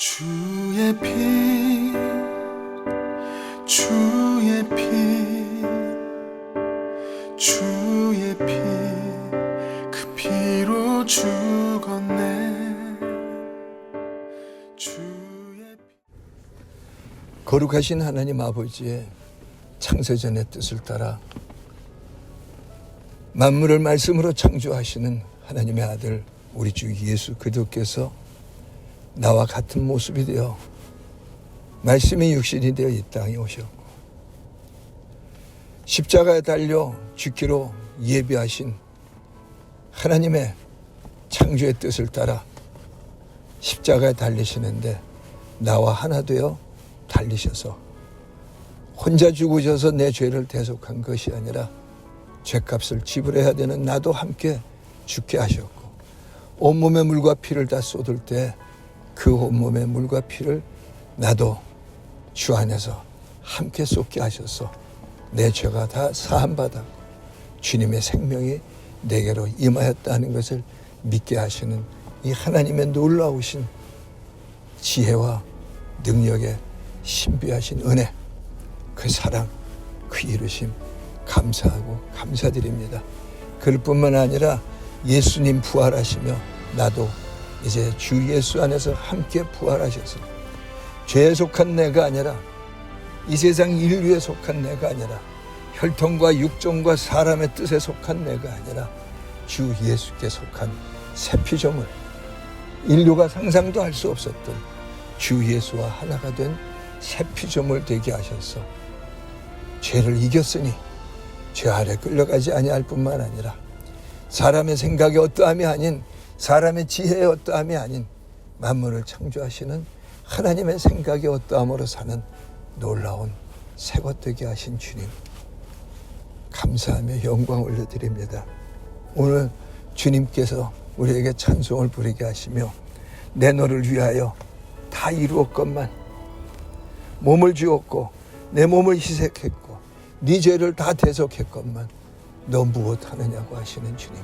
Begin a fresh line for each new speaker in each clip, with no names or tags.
주의 피, 주의 피, 주의 피, 그 피로 죽었네. 주의 피.
거룩하신 하나님 아버지의 창세전의 뜻을 따라 만물을 말씀으로 창조하시는 하나님의 아들 우리 주 예수 그리스도께서 나와 같은 모습이 되어 말씀이 육신이 되어 이 땅에 오셨고 십자가에 달려 죽기로 예비하신 하나님의 창조의 뜻을 따라 십자가에 달리시는데 나와 하나 되어 달리셔서 혼자 죽으셔서 내 죄를 대속한 것이 아니라 죄값을 지불해야 되는 나도 함께 죽게 하셨고 온몸에 물과 피를 다 쏟을 때 그 온몸의 물과 피를 나도 주 안에서 함께 쏟게 하셔서 내 죄가 다 사함받았고 주님의 생명이 내게로 임하였다는 것을 믿게 하시는 이 하나님의 놀라우신 지혜와 능력의 신비하신 은혜, 그 사랑, 그 이루심 감사하고 감사드립니다. 그럴 뿐만 아니라 예수님 부활하시며 나도 이제 주 예수 안에서 함께 부활하셔서 죄에 속한 내가 아니라 이 세상 인류에 속한 내가 아니라 혈통과 육종과 사람의 뜻에 속한 내가 아니라 주 예수께 속한 새 피조물, 인류가 상상도 할 수 없었던 주 예수와 하나가 된 새 피조물 되게 하셔서 죄를 이겼으니 죄 아래 끌려가지 아니할 뿐만 아니라 사람의 생각이 어떠함이 아닌 사람의 지혜의 어떠함이 아닌 만물을 창조하시는 하나님의 생각이 어떠함으로 사는 놀라운 새것 되게 하신 주님 감사하며 영광 올려드립니다. 오늘 주님께서 우리에게 찬송을 부르게 하시며 내 너를 위하여 다 이루었건만 몸을 주었고 내 몸을 희생했고 네 죄를 다 대속했건만 너 무엇하느냐고 하시는 주님.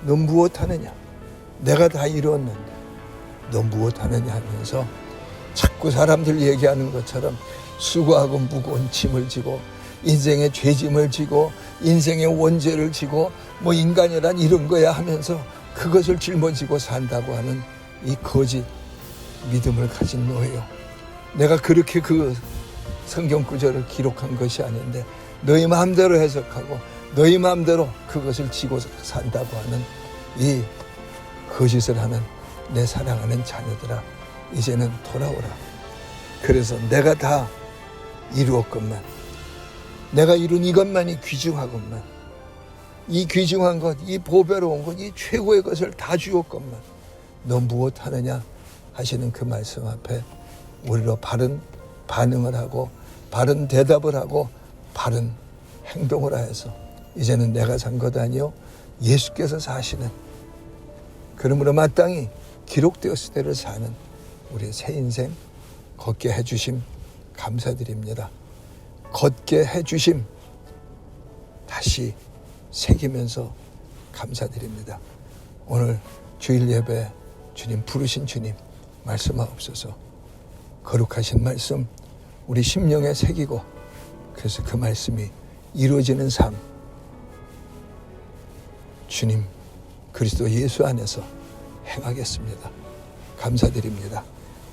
너 무엇하느냐? 내가 다 이루었는데 너 무엇하느냐 하면서 자꾸 사람들 얘기하는 것처럼 수고하고 무거운 짐을 지고 인생의 죄짐을 지고 인생의 원죄를 지고 뭐 인간이란 이런 거야 하면서 그것을 짊어지고 산다고 하는 이 거짓 믿음을 가진 너예요. 내가 그렇게 그 성경 구절을 기록한 것이 아닌데 너희 마음대로 해석하고 너희 마음대로 그것을 지고 산다고 하는 이 거짓을 하는 내 사랑하는 자녀들아 이제는 돌아오라. 그래서 내가 다 이루었건만 내가 이룬 이것만이 귀중하건만 이 귀중한 것, 이 보배로운 것, 이 최고의 것을 다 주었건만 너 무엇하느냐 하시는 그 말씀 앞에 우리로 바른 반응을 하고 바른 대답을 하고 바른 행동을 하여서 이제는 내가 산 것 아니요 예수께서 사시는 그러므로 마땅히 기록되었을 때를 사는 우리의 새 인생 걷게 해주심 감사드립니다. 걷게 해주심 다시 새기면서 감사드립니다. 오늘 주일 예배 주님 부르신 주님 말씀하옵소서. 거룩하신 말씀 우리 심령에 새기고 그래서 그 말씀이 이루어지는 삶 주님 그리스도 예수 안에서 행하겠습니다. 감사드립니다.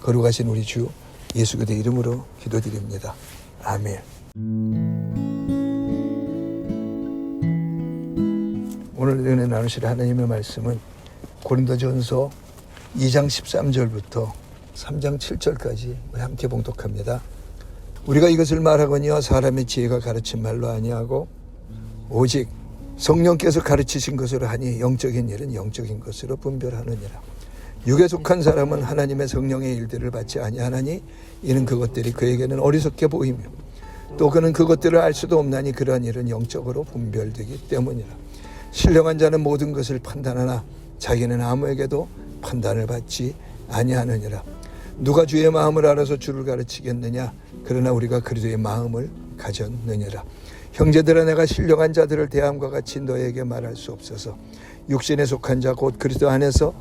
거룩하신 우리 주 예수 그리스도 이름으로 기도드립니다. 아멘. 오늘 은혜 나누실 하나님의 말씀은 고린도전서 2장 13절부터 3장 7절까지 함께 봉독합니다. 우리가 이것을 말하거니와 사람의 지혜가 가르친 말로 아니하고 오직 성령께서 가르치신 것으로 하니 영적인 일은 영적인 것으로 분별하느니라. 육에 속한 사람은 하나님의 성령의 일들을 받지 아니하나니 이는 그것들이 그에게는 어리석게 보이며 또 그는 그것들을 알 수도 없나니 그러한 일은 영적으로 분별되기 때문이라. 신령한 자는 모든 것을 판단하나 자기는 아무에게도 판단을 받지 아니하느니라. 누가 주의 마음을 알아서 주를 가르치겠느냐? 그러나 우리가 그리스도의 마음을 가졌느니라. 형제들아 내가 신령한 자들을 대함과 같이 너에게 말할 수 없어서 육신에 속한 자 곧 그리스도 안에서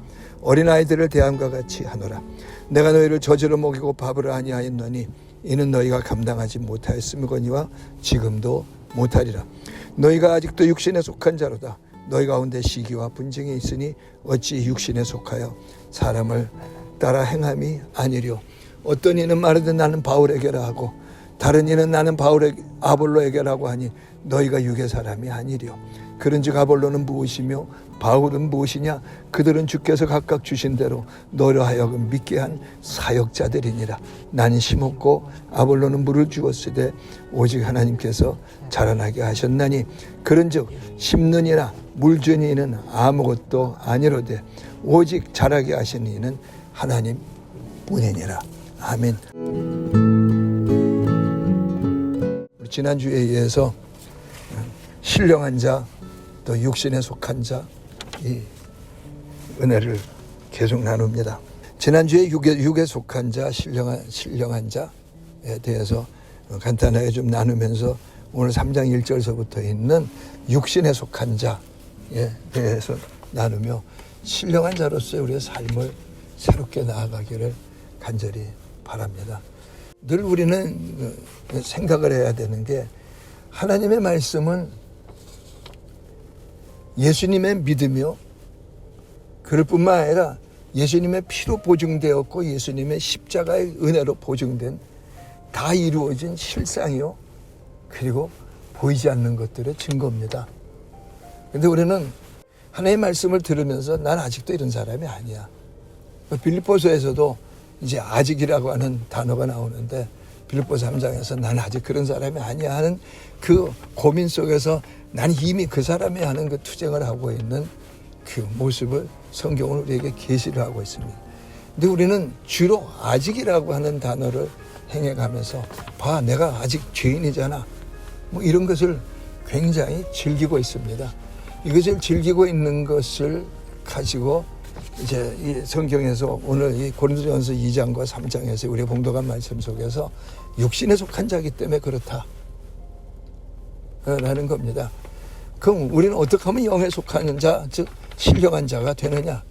어린아이들을 대함과 같이 하노라. 내가 너희를 젖으로 먹이고 밥으로 아니하였노니 이는 너희가 감당하지 못하였음이거니와 지금도 못하리라. 너희가 아직도 육신에 속한 자로다. 너희 가운데 시기와 분쟁이 있으니 어찌 육신에 속하여 사람을 따라 행함이 아니려. 어떤 이는 말하든 나는 바울에게라 하고 다른 이는 나는 아볼로에게라고 하니 너희가 육의 사람이 아니려. 그런즉 아볼로는 무엇이며 바울은 무엇이냐? 그들은 주께서 각각 주신 대로 너로 하여금 믿게 한 사역자들이니라. 나는 심었고 아볼로는 물을 주었으되 오직 하나님께서 자라나게 하셨나니 그런즉 심는 이나 물 주는 이는 아무것도 아니로되 오직 자라게 하신 이는 하나님 뿐이니라. 아멘. 지난주에 이어서 신령한 자, 또 육신에 속한 자, 이 은혜를 계속 나눕니다. 지난주에 육에 속한 자, 신령한 자에 대해서 간단하게 좀 나누면서 오늘 3장 1절서부터 있는 육신에 속한 자에 대해서 나누며 신령한 자로서의 우리의 삶을 새롭게 나아가기를 간절히 바랍니다. 늘 우리는 생각을 해야 되는 게 하나님의 말씀은 예수님의 믿으며 그럴 뿐만 아니라 예수님의 피로 보증되었고 예수님의 십자가의 은혜로 보증된 다 이루어진 실상이요 그리고 보이지 않는 것들의 증거입니다. 그런데 우리는 하나님의 말씀을 들으면서 난 아직도 이런 사람이 아니야. 빌립보서에서도 이제 아직이라고 하는 단어가 나오는데 빌립보서 3장에서 난 아직 그런 사람이 아니야 하는 그 고민 속에서 난 이미 그 사람이 하는 그 투쟁을 하고 있는 그 모습을 성경은 우리에게 계시를 하고 있습니다. 근데 우리는 주로 아직이라고 하는 단어를 행해가면서 봐 내가 아직 죄인이잖아 뭐 이런 것을 굉장히 즐기고 있습니다. 이것을 즐기고 있는 것을 가지고 이제 이 성경에서 오늘 이 고린도전서 2장과 3장에서 우리 봉독한 말씀 속에서 육신에 속한 자이기 때문에 그렇다 라는 겁니다. 그럼 우리는 어떻게 하면 영에 속하는 자, 즉 신령한 자가 되느냐?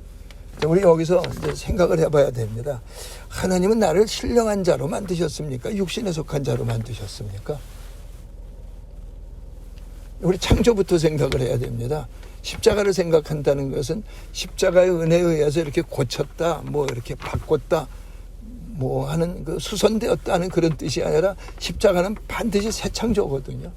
우리 여기서 이제 생각을 해봐야 됩니다. 하나님은 나를 신령한 자로 만드셨습니까? 육신에 속한 자로 만드셨습니까? 우리 창조부터 생각을 해야 됩니다. 십자가를 생각한다는 것은 십자가의 은혜에 의해서 이렇게 고쳤다, 뭐 이렇게 바꿨다, 뭐 하는 그 수선되었다는 그런 뜻이 아니라 십자가는 반드시 새 창조거든요.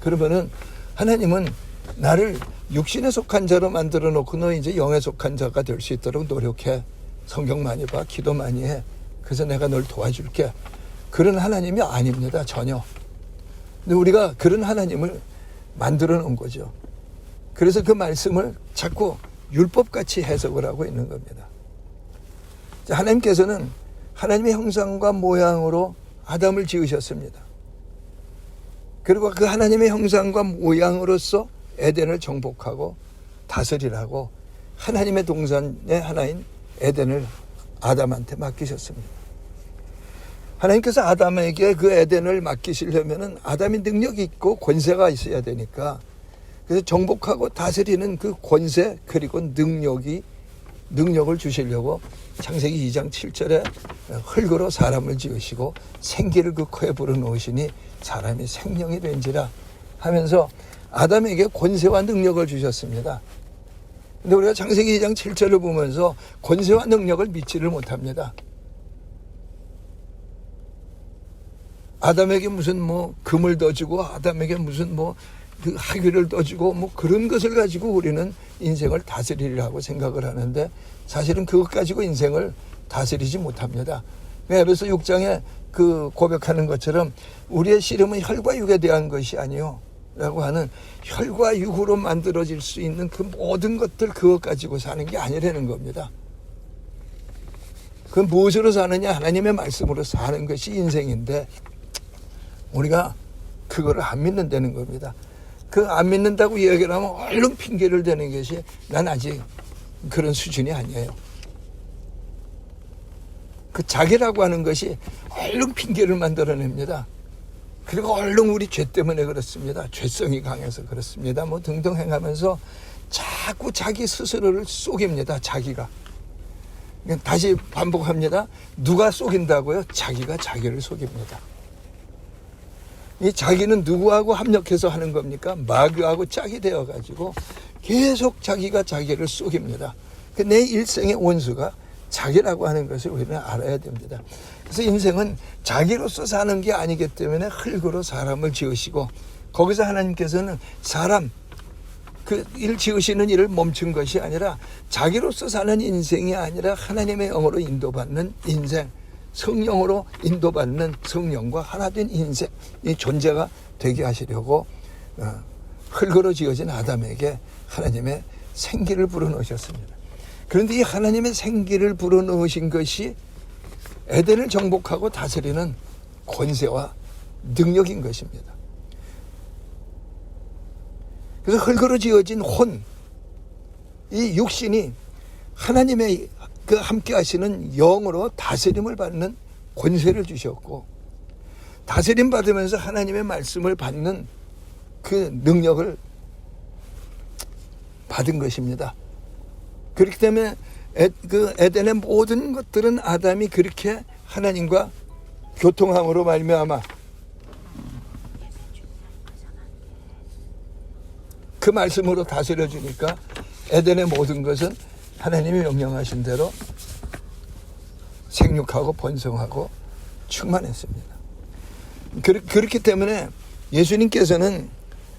그러면은 하나님은 나를 육신에 속한 자로 만들어 놓고 너 이제 영에 속한 자가 될 수 있도록 노력해. 성경 많이 봐, 기도 많이 해. 그래서 내가 널 도와줄게. 그런 하나님이 아닙니다, 전혀. 근데 우리가 그런 하나님을 만들어 놓은 거죠. 그래서 그 말씀을 자꾸 율법같이 해석을 하고 있는 겁니다. 하나님께서는 하나님의 형상과 모양으로 아담을 지으셨습니다. 그리고 그 하나님의 형상과 모양으로서 에덴을 정복하고 다스리라고 하나님의 동산의 하나인 에덴을 아담한테 맡기셨습니다. 하나님께서 아담에게 그 에덴을 맡기시려면 아담이 능력이 있고 권세가 있어야 되니까 그래서 정복하고 다스리는 그 권세 그리고 능력을 주시려고 창세기 2장 7절에 흙으로 사람을 지으시고 생기를 그 코에 불어넣으시니 사람이 생명이 된지라 하면서 아담에게 권세와 능력을 주셨습니다. 근데 우리가 창세기 2장 7절을 보면서 권세와 능력을 믿지를 못합니다. 아담에게 무슨 뭐 금을 더 주고 아담에게 무슨 뭐 그 학위를 더 주고 뭐 그런 것을 가지고 우리는 인생을 다스리려고 생각을 하는데 사실은 그것 가지고 인생을 다스리지 못합니다. 에베소 6장에 그 고백하는 것처럼 우리의 씨름은 혈과 육에 대한 것이 아니요 라고 하는 혈과 육으로 만들어질 수 있는 그 모든 것들 그것 가지고 사는 게 아니라는 겁니다. 그건 무엇으로 사느냐? 하나님의 말씀으로 사는 것이 인생인데 우리가 그거를 안 믿는다는 겁니다. 그 안 믿는다고 이야기를 하면 얼른 핑계를 대는 것이 난 아직 그런 수준이 아니에요. 그 자기라고 하는 것이 얼른 핑계를 만들어냅니다. 그리고 얼른 우리 죄 때문에 그렇습니다. 죄성이 강해서 그렇습니다. 뭐 등등 행하면서 자꾸 자기 스스로를 속입니다. 자기가. 다시 반복합니다. 누가 속인다고요? 자기가 자기를 속입니다. 이 자기는 누구하고 합력해서 하는 겁니까? 마귀하고 짝이 되어가지고 계속 자기가 자기를 속입니다. 내 일생의 원수가 자기라고 하는 것을 우리는 알아야 됩니다. 그래서 인생은 자기로서 사는 게 아니기 때문에 흙으로 사람을 지으시고, 거기서 하나님께서는 사람, 그 일 지으시는 일을 멈춘 것이 아니라 자기로서 사는 인생이 아니라 하나님의 영으로 인도받는 인생, 성령으로 인도받는 성령과 하나 된 인생, 이 존재가 되게 하시려고 흙으로 지어진 아담에게 하나님의 생기를 불어넣으셨습니다. 그런데 이 하나님의 생기를 불어넣으신 것이 에덴을 정복하고 다스리는 권세와 능력인 것입니다. 그래서 흙으로 지어진 혼, 이 육신이 하나님의 그 함께 하시는 영으로 다스림을 받는 권세를 주셨고, 다스림 받으면서 하나님의 말씀을 받는 그 능력을 받은 것입니다. 그렇기 때문에 그 에덴의 모든 것들은 아담이 그렇게 하나님과 교통함으로 말미암아 그 말씀으로 다스려 주니까 에덴의 모든 것은 하나님이 명령하신 대로 생육하고 번성하고 충만했습니다. 그렇기 때문에 예수님께서는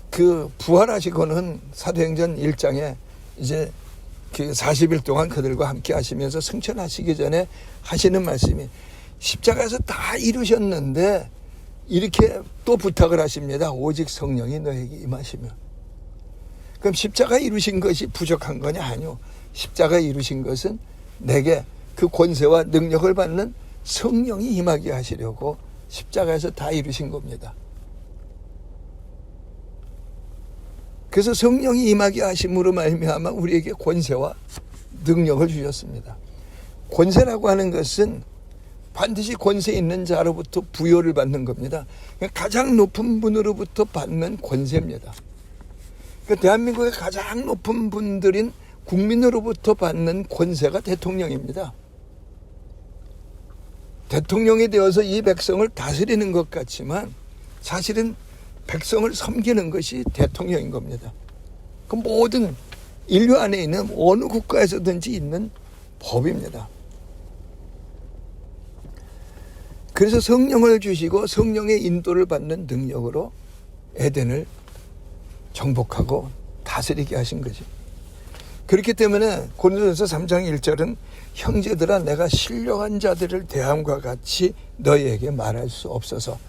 그 부활하시고는 사도행전 1장에 이제 그 40일 동안 그들과 함께 하시면서 승천하시기 전에 하시는 말씀이, 십자가에서 다 이루셨는데 이렇게 또 부탁을 하십니다. 오직 성령이 너에게 임하시면. 그럼 십자가 이루신 것이 부족한 거냐? 아니요. 십자가 이루신 것은 내게 그 권세와 능력을 받는 성령이 임하게 하시려고 십자가에서 다 이루신 겁니다. 그래서 성령이 임하게 하심으로 말미암아 우리에게 권세와 능력을 주셨습니다. 권세라고 하는 것은 반드시 권세 있는 자로부터 부여를 받는 겁니다. 가장 높은 분으로부터 받는 권세입니다. 대한민국의 가장 높은 분들인 국민으로부터 받는 권세가 대통령입니다. 대통령이 되어서 이 백성을 다스리는 것 같지만 사실은 백성을 섬기는 것이 대통령인 겁니다. 그 모든 인류 안에 있는 어느 국가에서든지 있는 법입니다. 그래서 성령을 주시고 성령의 인도를 받는 능력으로 에덴을 정복하고 다스리게 하신 거죠. 그렇기 때문에 고린도전서 3장 1절은 형제들아 내가 신령한 자들을 대함과 같이 너희에게 말할 수 없어서,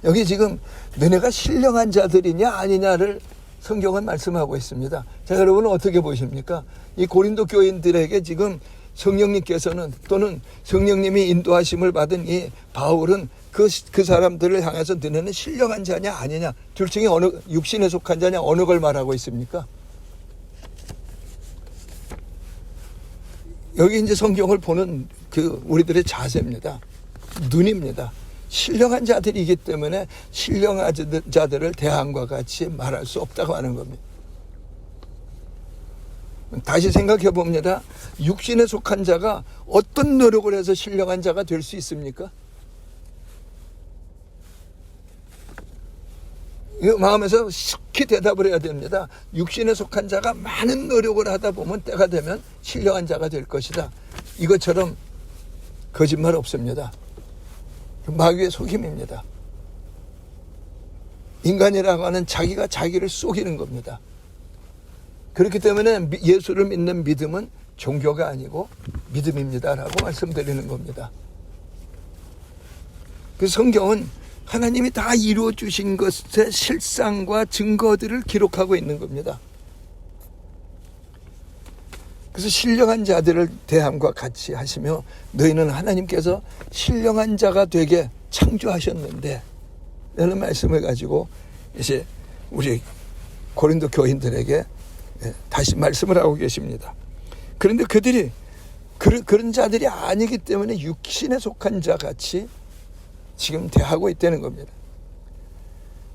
여기 지금 너네가 신령한 자들이냐 아니냐를 성경은 말씀하고 있습니다. 자, 여러분은 어떻게 보십니까? 이 고린도 교인들에게 지금 성령님께서는, 또는 성령님이 인도하심을 받은 이 바울은 그 사람들을 향해서 너네는 신령한 자냐 아니냐, 둘 중에 어느, 육신에 속한 자냐, 어느 걸 말하고 있습니까? 여기 이제 성경을 보는 그 우리들의 자세입니다. 눈입니다. 신령한 자들이기 때문에 신령한 자들을 대함과 같이 말할 수 없다고 하는 겁니다. 다시 생각해 봅니다. 육신에 속한 자가 어떤 노력을 해서 신령한 자가 될 수 있습니까? 이 마음에서 쉽게 대답을 해야 됩니다. 육신에 속한 자가 많은 노력을 하다 보면 때가 되면 신령한 자가 될 것이다. 이것처럼 거짓말 없습니다. 마귀의 속임입니다. 인간이라고 하는 자기가 자기를 속이는 겁니다. 그렇기 때문에 예수를 믿는 믿음은 종교가 아니고 믿음입니다라고 말씀드리는 겁니다. 그 성경은 하나님이 다 이루어 주신 것의 실상과 증거들을 기록하고 있는 겁니다. 그래서 신령한 자들을 대함과 같이 하시며 너희는 하나님께서 신령한 자가 되게 창조하셨는데, 라는 말씀을 가지고 이제 우리 고린도 교인들에게 다시 말씀을 하고 계십니다. 그런데 그들이 그런 자들이 아니기 때문에 육신에 속한 자 같이 지금 대하고 있다는 겁니다.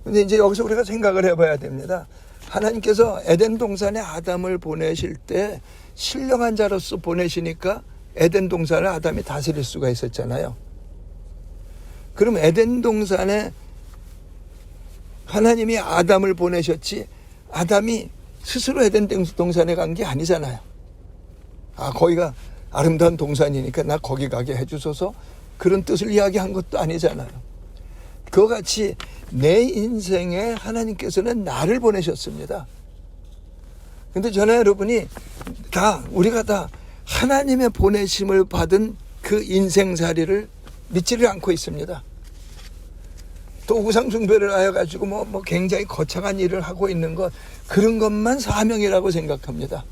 근데 이제 여기서 우리가 생각을 해봐야 됩니다. 하나님께서 에덴 동산에 아담을 보내실 때 신령한 자로서 보내시니까 에덴 동산을 아담이 다스릴 수가 있었잖아요. 그럼 에덴 동산에 하나님이 아담을 보내셨지 아담이 스스로 에덴 동산에 간 게 아니잖아요. 거기가 아름다운 동산이니까 나 거기 가게 해주소서, 그런 뜻을 이야기한 것도 아니잖아요. 그와 같이 내 인생에 하나님께서는 나를 보내셨습니다. 근데 저나 여러분이 우리가 다 하나님의 보내심을 받은 그 인생살이를 믿지를 않고 있습니다. 또 우상숭배를 하여 가지고 뭐 굉장히 거창한 일을 하고 있는 것, 그런 것만 사명이라고 생각합니다.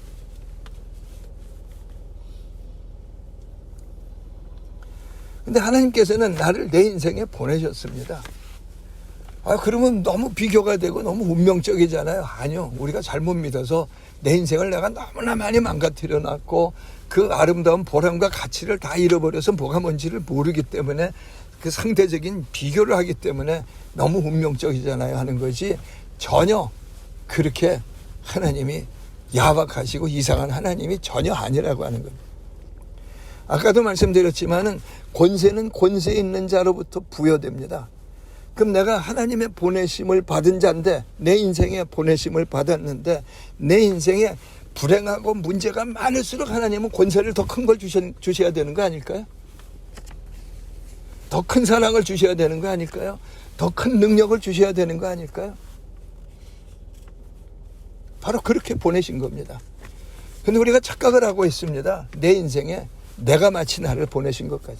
근데 하나님께서는 나를 내 인생에 보내셨습니다. 그러면 너무 비교가 되고 너무 운명적이잖아요. 아니요. 우리가 잘못 믿어서 내 인생을 내가 너무나 많이 망가뜨려 놨고 그 아름다운 보람과 가치를 다 잃어버려서 뭐가 뭔지를 모르기 때문에 그 상대적인 비교를 하기 때문에 너무 운명적이잖아요 하는 거지, 전혀 그렇게 하나님이 야박하시고 이상한 하나님이 전혀 아니라고 하는 겁니다. 아까도 말씀드렸지만은 권세는 권세 있는 자로부터 부여됩니다. 그럼 내가 하나님의 보내심을 받은 자인데, 내 인생에 보내심을 받았는데 내 인생에 불행하고 문제가 많을수록 하나님은 권세를 더 큰 걸 주셔야 되는 거 아닐까요? 더 큰 사랑을 주셔야 되는 거 아닐까요? 더 큰 능력을 주셔야 되는 거 아닐까요? 바로 그렇게 보내신 겁니다. 근데 우리가 착각을 하고 있습니다. 내 인생에 내가 마치 나를 보내신 것까지.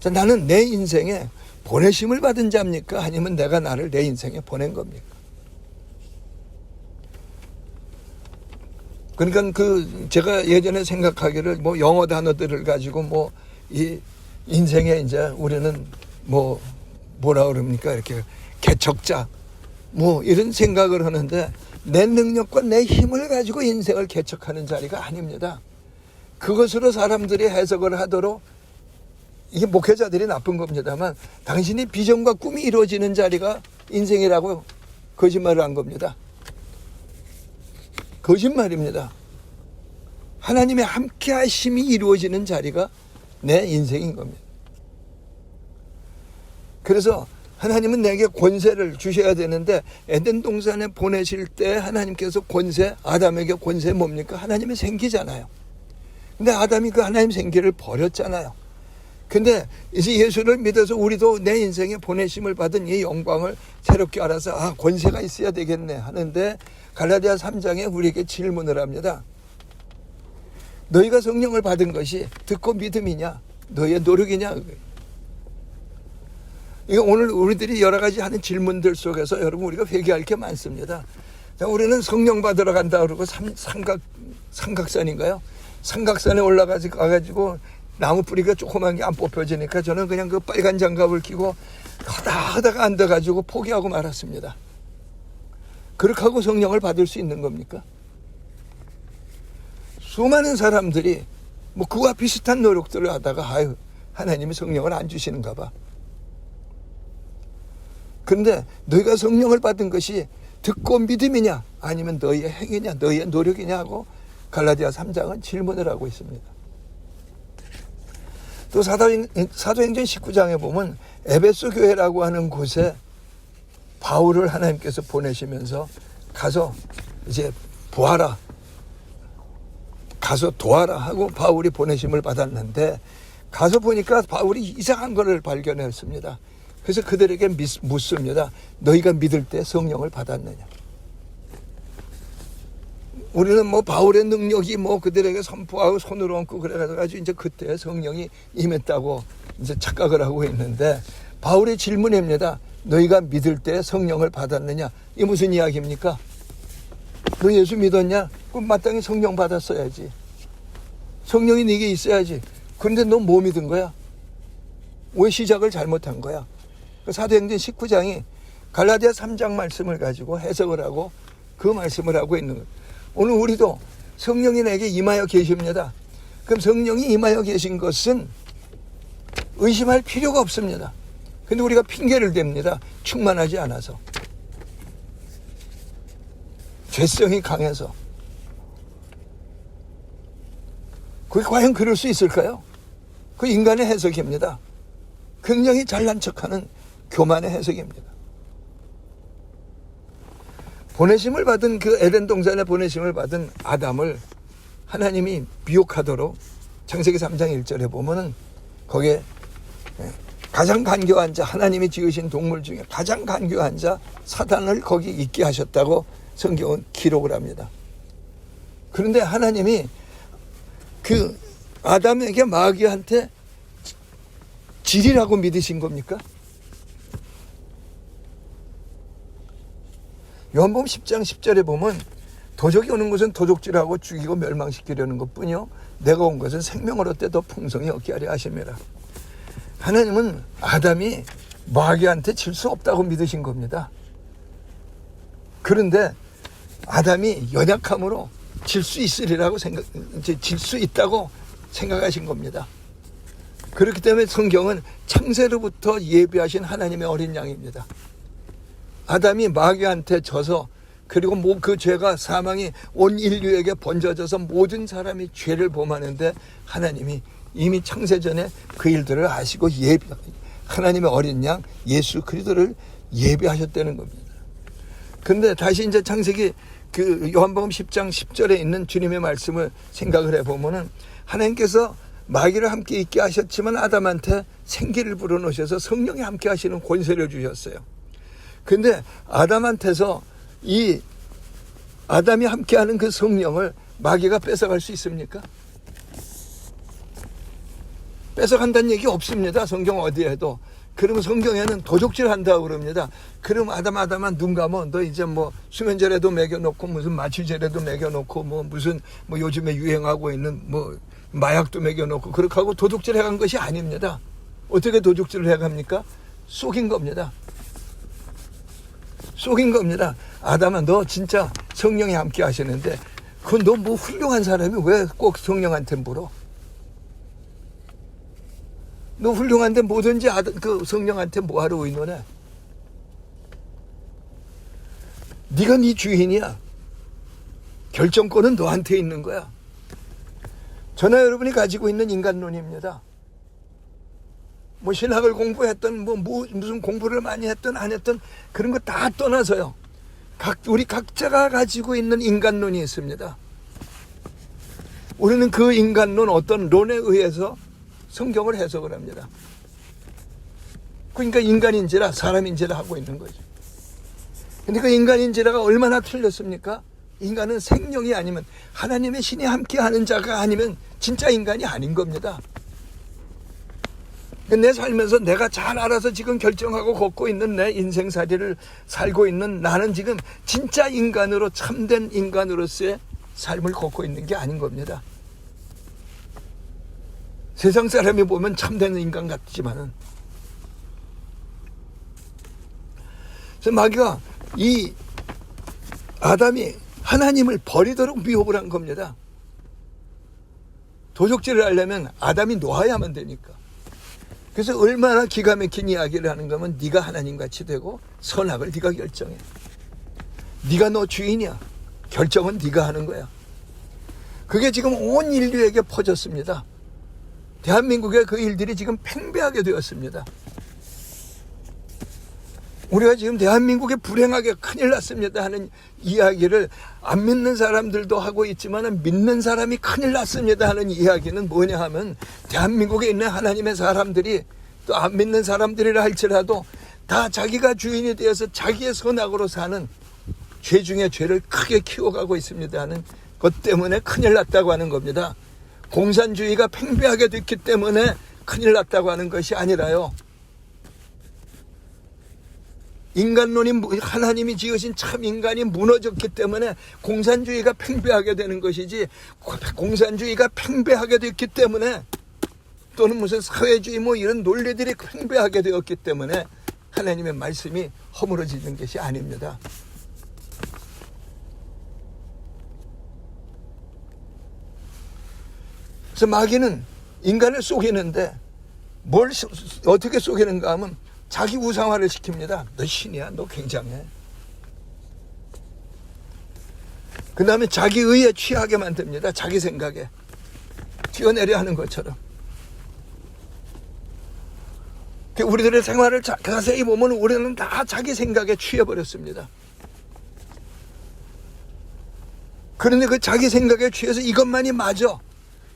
자, 나는 내 인생에 보내심을 받은 자입니까? 아니면 내가 나를 내 인생에 보낸 겁니까? 그러니까 제가 예전에 생각하기를 영어 단어들을 가지고 이 인생에 이제 우리는 뭐라 그럽니까? 이렇게 개척자 이런 생각을 하는데, 내 능력과 내 힘을 가지고 인생을 개척하는 자리가 아닙니다. 그것으로 사람들이 해석을 하도록, 이게 목회자들이 나쁜 겁니다만, 당신이 비전과 꿈이 이루어지는 자리가 인생이라고 거짓말을 한 겁니다. 거짓말입니다. 하나님의 함께 하심이 이루어지는 자리가 내 인생인 겁니다. 그래서 하나님은 내게 권세를 주셔야 되는데, 에덴 동산에 보내실 때 하나님께서 아담에게 권세 뭡니까? 하나님의 생기잖아요. 근데 아담이 그 하나님 생기를 버렸잖아요. 근데 이제 예수를 믿어서 우리도 내 인생에 보내심을 받은 이 영광을 새롭게 알아서 권세가 있어야 되겠네 하는데, 갈라디아 3장에 우리에게 질문을 합니다. 너희가 성령을 받은 것이 듣고 믿음이냐, 너희의 노력이냐? 이거 오늘 우리들이 여러 가지 하는 질문들 속에서 여러분 우리가 회개할 게 많습니다. 자, 우리는 성령 받으러 간다 그러고 삼각산인가요? 삼각산에 올라가가지고 나무 뿌리가 조그만 게 안 뽑혀지니까 저는 그냥 그 빨간 장갑을 끼고 하다가 앉아가지고 포기하고 말았습니다. 그렇게 하고 성령을 받을 수 있는 겁니까? 수많은 사람들이 그와 비슷한 노력들을 하다가 하나님이 성령을 안 주시는가 봐. 그런데 너희가 성령을 받은 것이 듣고 믿음이냐 아니면 너희의 행위냐, 너희의 노력이냐 하고 갈라디아 3장은 질문을 하고 있습니다. 또 사도행전 19장에 보면 에베소 교회라고 하는 곳에 바울을 하나님께서 보내시면서 가서 이제 가서 도와라 하고 바울이 보내심을 받았는데, 가서 보니까 바울이 이상한 것을 발견했습니다. 그래서 그들에게 묻습니다. 너희가 믿을 때 성령을 받았느냐? 우리는 바울의 능력이 그들에게 선포하고 손으로 얹고 그래가지고 이제 그때 성령이 임했다고 이제 착각을 하고 있는데, 바울의 질문입니다. 너희가 믿을 때 성령을 받았느냐? 이게 무슨 이야기입니까? 너 예수 믿었냐? 그럼 마땅히 성령 받았어야지. 성령이 네게 있어야지. 그런데 너 뭐 믿은 거야? 왜 시작을 잘못한 거야? 사도행전 19장이 갈라디아 3장 말씀을 가지고 해석을 하고 그 말씀을 하고 있는 거예요. 오늘 우리도 성령이 내게 임하여 계십니다. 그럼 성령이 임하여 계신 것은 의심할 필요가 없습니다. 근데 우리가 핑계를 댑니다. 충만하지 않아서. 죄성이 강해서. 그게 과연 그럴 수 있을까요? 그 인간의 해석입니다. 굉장히 잘난 척하는 교만의 해석입니다. 보내심을 받은 그 에덴 동산에 보내심을 받은 아담을 하나님이 미혹하도록 창세기 3장 1절에 보면은 거기에 가장 간교한 자, 하나님이 지으신 동물 중에 가장 간교한 자 사단을 거기 있게 하셨다고 성경은 기록을 합니다. 그런데 하나님이 그 아담에게 마귀한테 질이라고 믿으신 겁니까? 요한복음 10장 10절에 보면 도적이 오는 것은 도적질하고 죽이고 멸망시키려는 것뿐이요 내가 온 것은 생명을 얻되 더 풍성히 얻게 하려 하심이라. 하나님은 아담이 마귀한테 질 수 없다고 믿으신 겁니다. 그런데 아담이 연약함으로 질 수 있으리라고 질 수 있다고 생각하신 겁니다. 그렇기 때문에 성경은 창세로부터 예비하신 하나님의 어린 양입니다. 아담이 마귀한테 져서 그리고 그 죄가 사망이 온 인류에게 번져져서 모든 사람이 죄를 범하는데 하나님이 이미 창세전에 그 일들을 아시고 하나님의 어린 양 예수 그리스도를 예비하셨다는 겁니다. 근데 다시 이제 창세기 그 요한복음 10장 10절에 있는 주님의 말씀을 생각을 해보면은 하나님께서 마귀를 함께 있게 하셨지만 아담한테 생기를 불어넣으셔서 성령이 함께 하시는 권세를 주셨어요. 근데 아담한테서 이 아담이 함께하는 그 성령을 마귀가 뺏어갈 수 있습니까? 뺏어간다는 얘기 없습니다. 성경 어디에도. 그러면 성경에는 도적질 한다고 그럽니다. 그럼 아담아 눈 감어. 너 이제 뭐 수면제라도 먹여놓고 무슨 마취제라도 먹여놓고 뭐 무슨 뭐 요즘에 유행하고 있는 뭐 마약도 먹여놓고 그렇게 하고 도둑질 해간 것이 아닙니다. 어떻게 도둑질을 해갑니까? 속인 겁니다. 속인 겁니다. 아담아 너 진짜 성령이 함께 하시는데 그건 너 뭐 훌륭한 사람이 왜 꼭 성령한테 물어? 너 훌륭한데 뭐든지 그 성령한테 뭐하러 의논해? 네가 네 주인이야. 결정권은 너한테 있는 거야. 저나 여러분이 가지고 있는 인간론입니다. 뭐 신학을 공부했던 무슨 공부를 많이 했던 안 했던 그런 거 다 떠나서요. 우리 각자가 가지고 있는 인간론이 있습니다. 우리는 그 인간론 어떤 론에 의해서 성경을 해석을 합니다. 그러니까 인간인지라 사람인지라 하고 있는 거죠. 근데 그 인간인지라가 얼마나 틀렸습니까? 인간은 생명이 아니면 하나님의 신이 함께하는 자가 아니면 진짜 인간이 아닌 겁니다. 내 살면서 내가 잘 알아서 지금 결정하고 걷고 있는 내 인생살이를 살고 있는 나는 지금 진짜 인간으로 참된 인간으로서의 삶을 걷고 있는 게 아닌 겁니다. 세상 사람이 보면 참된 인간 같지만은. 그래서 마귀가 이 아담이 하나님을 버리도록 미혹을 한 겁니다. 도적질을 하려면 아담이 놓아야만 되니까. 그래서 얼마나 기가 막힌 이야기를 하는 거면 네가 하나님같이 되고 선악을 네가 결정해. 네가 너 주인이야. 결정은 네가 하는 거야. 그게 지금 온 인류에게 퍼졌습니다. 대한민국의 그 일들이 지금 팽배하게 되었습니다. 우리가 지금 대한민국에 불행하게 큰일 났습니다 하는 이야기를 안 믿는 사람들도 하고 있지만 믿는 사람이 큰일 났습니다 하는 이야기는 뭐냐 하면 대한민국에 있는 하나님의 사람들이 또 안 믿는 사람들이라 할지라도 다 자기가 주인이 되어서 자기의 선악으로 사는 죄 중에 죄를 크게 키워가고 있습니다 하는 것 때문에 큰일 났다고 하는 겁니다. 공산주의가 팽배하게 됐기 때문에 큰일 났다고 하는 것이 아니라요. 인간론이 하나님이 지으신 참 인간이 무너졌기 때문에 공산주의가 팽배하게 되는 것이지 공산주의가 팽배하게 됐기 때문에 또는 무슨 사회주의 뭐 이런 논리들이 팽배하게 되었기 때문에 하나님의 말씀이 허물어지는 것이 아닙니다. 그래서 마귀는 인간을 속이는데 뭘 어떻게 속이는가 하면 자기 우상화를 시킵니다. 너 신이야. 너 굉장해. 그 다음에 자기 의에 취하게 만듭니다. 자기 생각에 뛰어내려 하는 것처럼. 우리들의 생활을 자세히 보면 우리는 다 자기 생각에 취해버렸습니다. 그런데 그 자기 생각에 취해서 이것만이 맞아.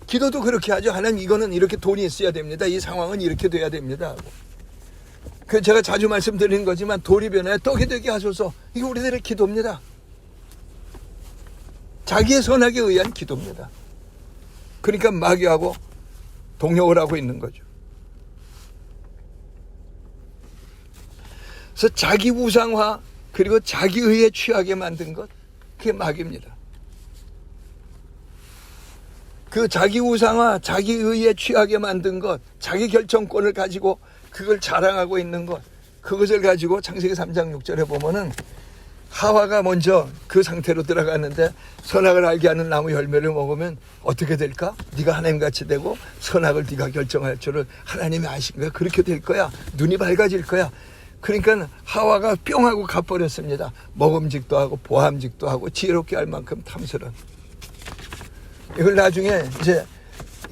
기도도 그렇게 하죠. 하나님, 이거는 이렇게 돈이 있어야 됩니다. 이 상황은 이렇게 돼야 됩니다. 그 제가 자주 말씀드리는 거지만 돌이 변하여 떡이 되게 하소서. 이게 우리들의 기도입니다. 자기의 선악에 의한 기도입니다. 그러니까 마귀하고 동역을 하고 있는 거죠. 그래서 자기 우상화 그리고 자기 의에 취하게 만든 것, 그게 마귀입니다. 그 자기 우상화, 자기 의에 취하게 만든 것, 자기 결정권을 가지고 그걸 자랑하고 있는 것, 그것을 가지고 창세기 3장 6절에 보면은 하와가 먼저 그 상태로 들어갔는데 선악을 알게 하는 나무 열매를 먹으면 어떻게 될까? 네가 하나님같이 되고 선악을 네가 결정할 줄을 하나님이 아신 거야. 그렇게 될 거야. 눈이 밝아질 거야. 그러니까 하와가 뿅 하고 가버렸습니다. 먹음직도 하고 보함직도 하고 지혜롭게 할 만큼 탐스러운. 이걸 나중에 이제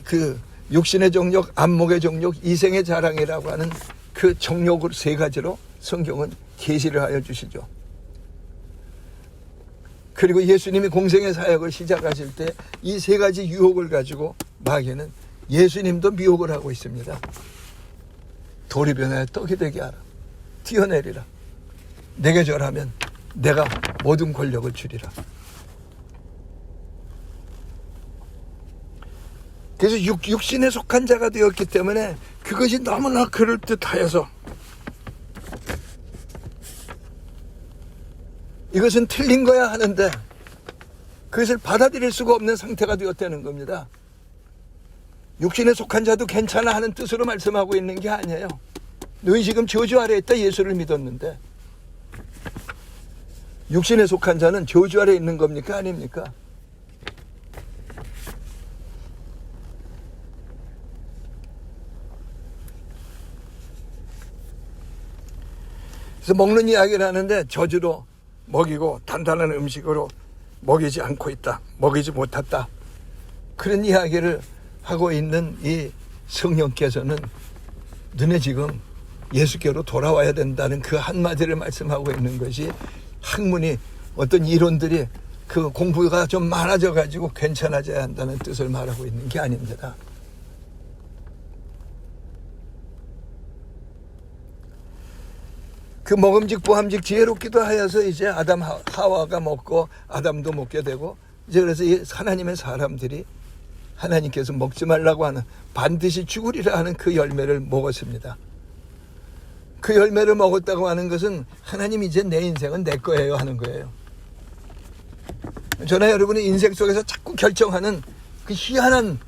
그 육신의 정욕, 안목의 정욕, 이생의 자랑이라고 하는 그 정욕을 세 가지로 성경은 계시를 하여 주시죠. 그리고 예수님이 공생의 사역을 시작하실 때 이 세 가지 유혹을 가지고 마귀는 예수님도 미혹을 하고 있습니다. 돌이 변하여 떡이 되게 하라. 뛰어내리라. 내게 절하면 내가 모든 권력을 주리라. 그래서 육신에 속한 자가 되었기 때문에 그것이 너무나 그럴듯하여서 이것은 틀린 거야 하는데 그것을 받아들일 수가 없는 상태가 되었다는 겁니다. 육신에 속한 자도 괜찮아 하는 뜻으로 말씀하고 있는 게 아니에요. 너희 지금 저주 아래에 있다 예수를 믿었는데 육신에 속한 자는 저주 아래에 있는 겁니까? 아닙니까? 그래서 먹는 이야기를 하는데 저주로 먹이고 단단한 음식으로 먹이지 않고 있다. 먹이지 못했다. 그런 이야기를 하고 있는 이 성령께서는 너네 지금 예수께로 돌아와야 된다는 그 한마디를 말씀하고 있는 것이 학문이 어떤 이론들이 그 공부가 좀 많아져 가지고 괜찮아져야 한다는 뜻을 말하고 있는 게 아닙니다. 그 먹음직 보함직 지혜롭기도 하여서 이제 아담 하와가 먹고 아담도 먹게 되고 이제 그래서 이 하나님의 사람들이 하나님께서 먹지 말라고 하는 반드시 죽으리라 하는 그 열매를 먹었습니다. 그 열매를 먹었다고 하는 것은 하나님 이제 내 인생은 내 거예요 하는 거예요. 저나 여러분의 인생 속에서 자꾸 결정하는 그 희한한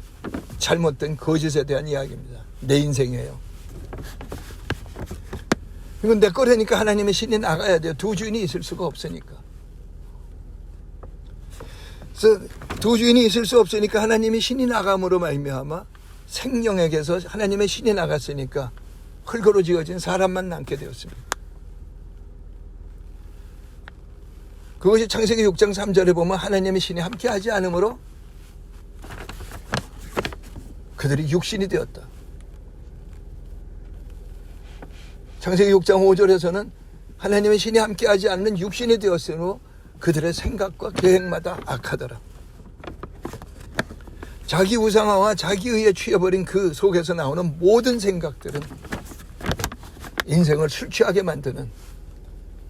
잘못된 거짓에 대한 이야기입니다. 내 인생이에요. 이건 내 거라니까 하나님의 신이 나가야 돼요. 두 주인이 있을 수가 없으니까. 그래서 두 주인이 있을 수 없으니까 하나님이 신이 나감으로 말미암아 생명에게서 하나님의 신이 나갔으니까 흙으로 지어진 사람만 남게 되었습니다. 그것이 창세기 6장 3절에 보면 하나님의 신이 함께하지 않으므로 그들이 육신이 되었다. 창세기 6장 5절에서는 하나님의 신이 함께하지 않는 육신이 되었으므로 그들의 생각과 계획마다 악하더라. 자기 우상화와 자기 의에 취해버린 그 속에서 나오는 모든 생각들은 인생을 술 취하게 만드는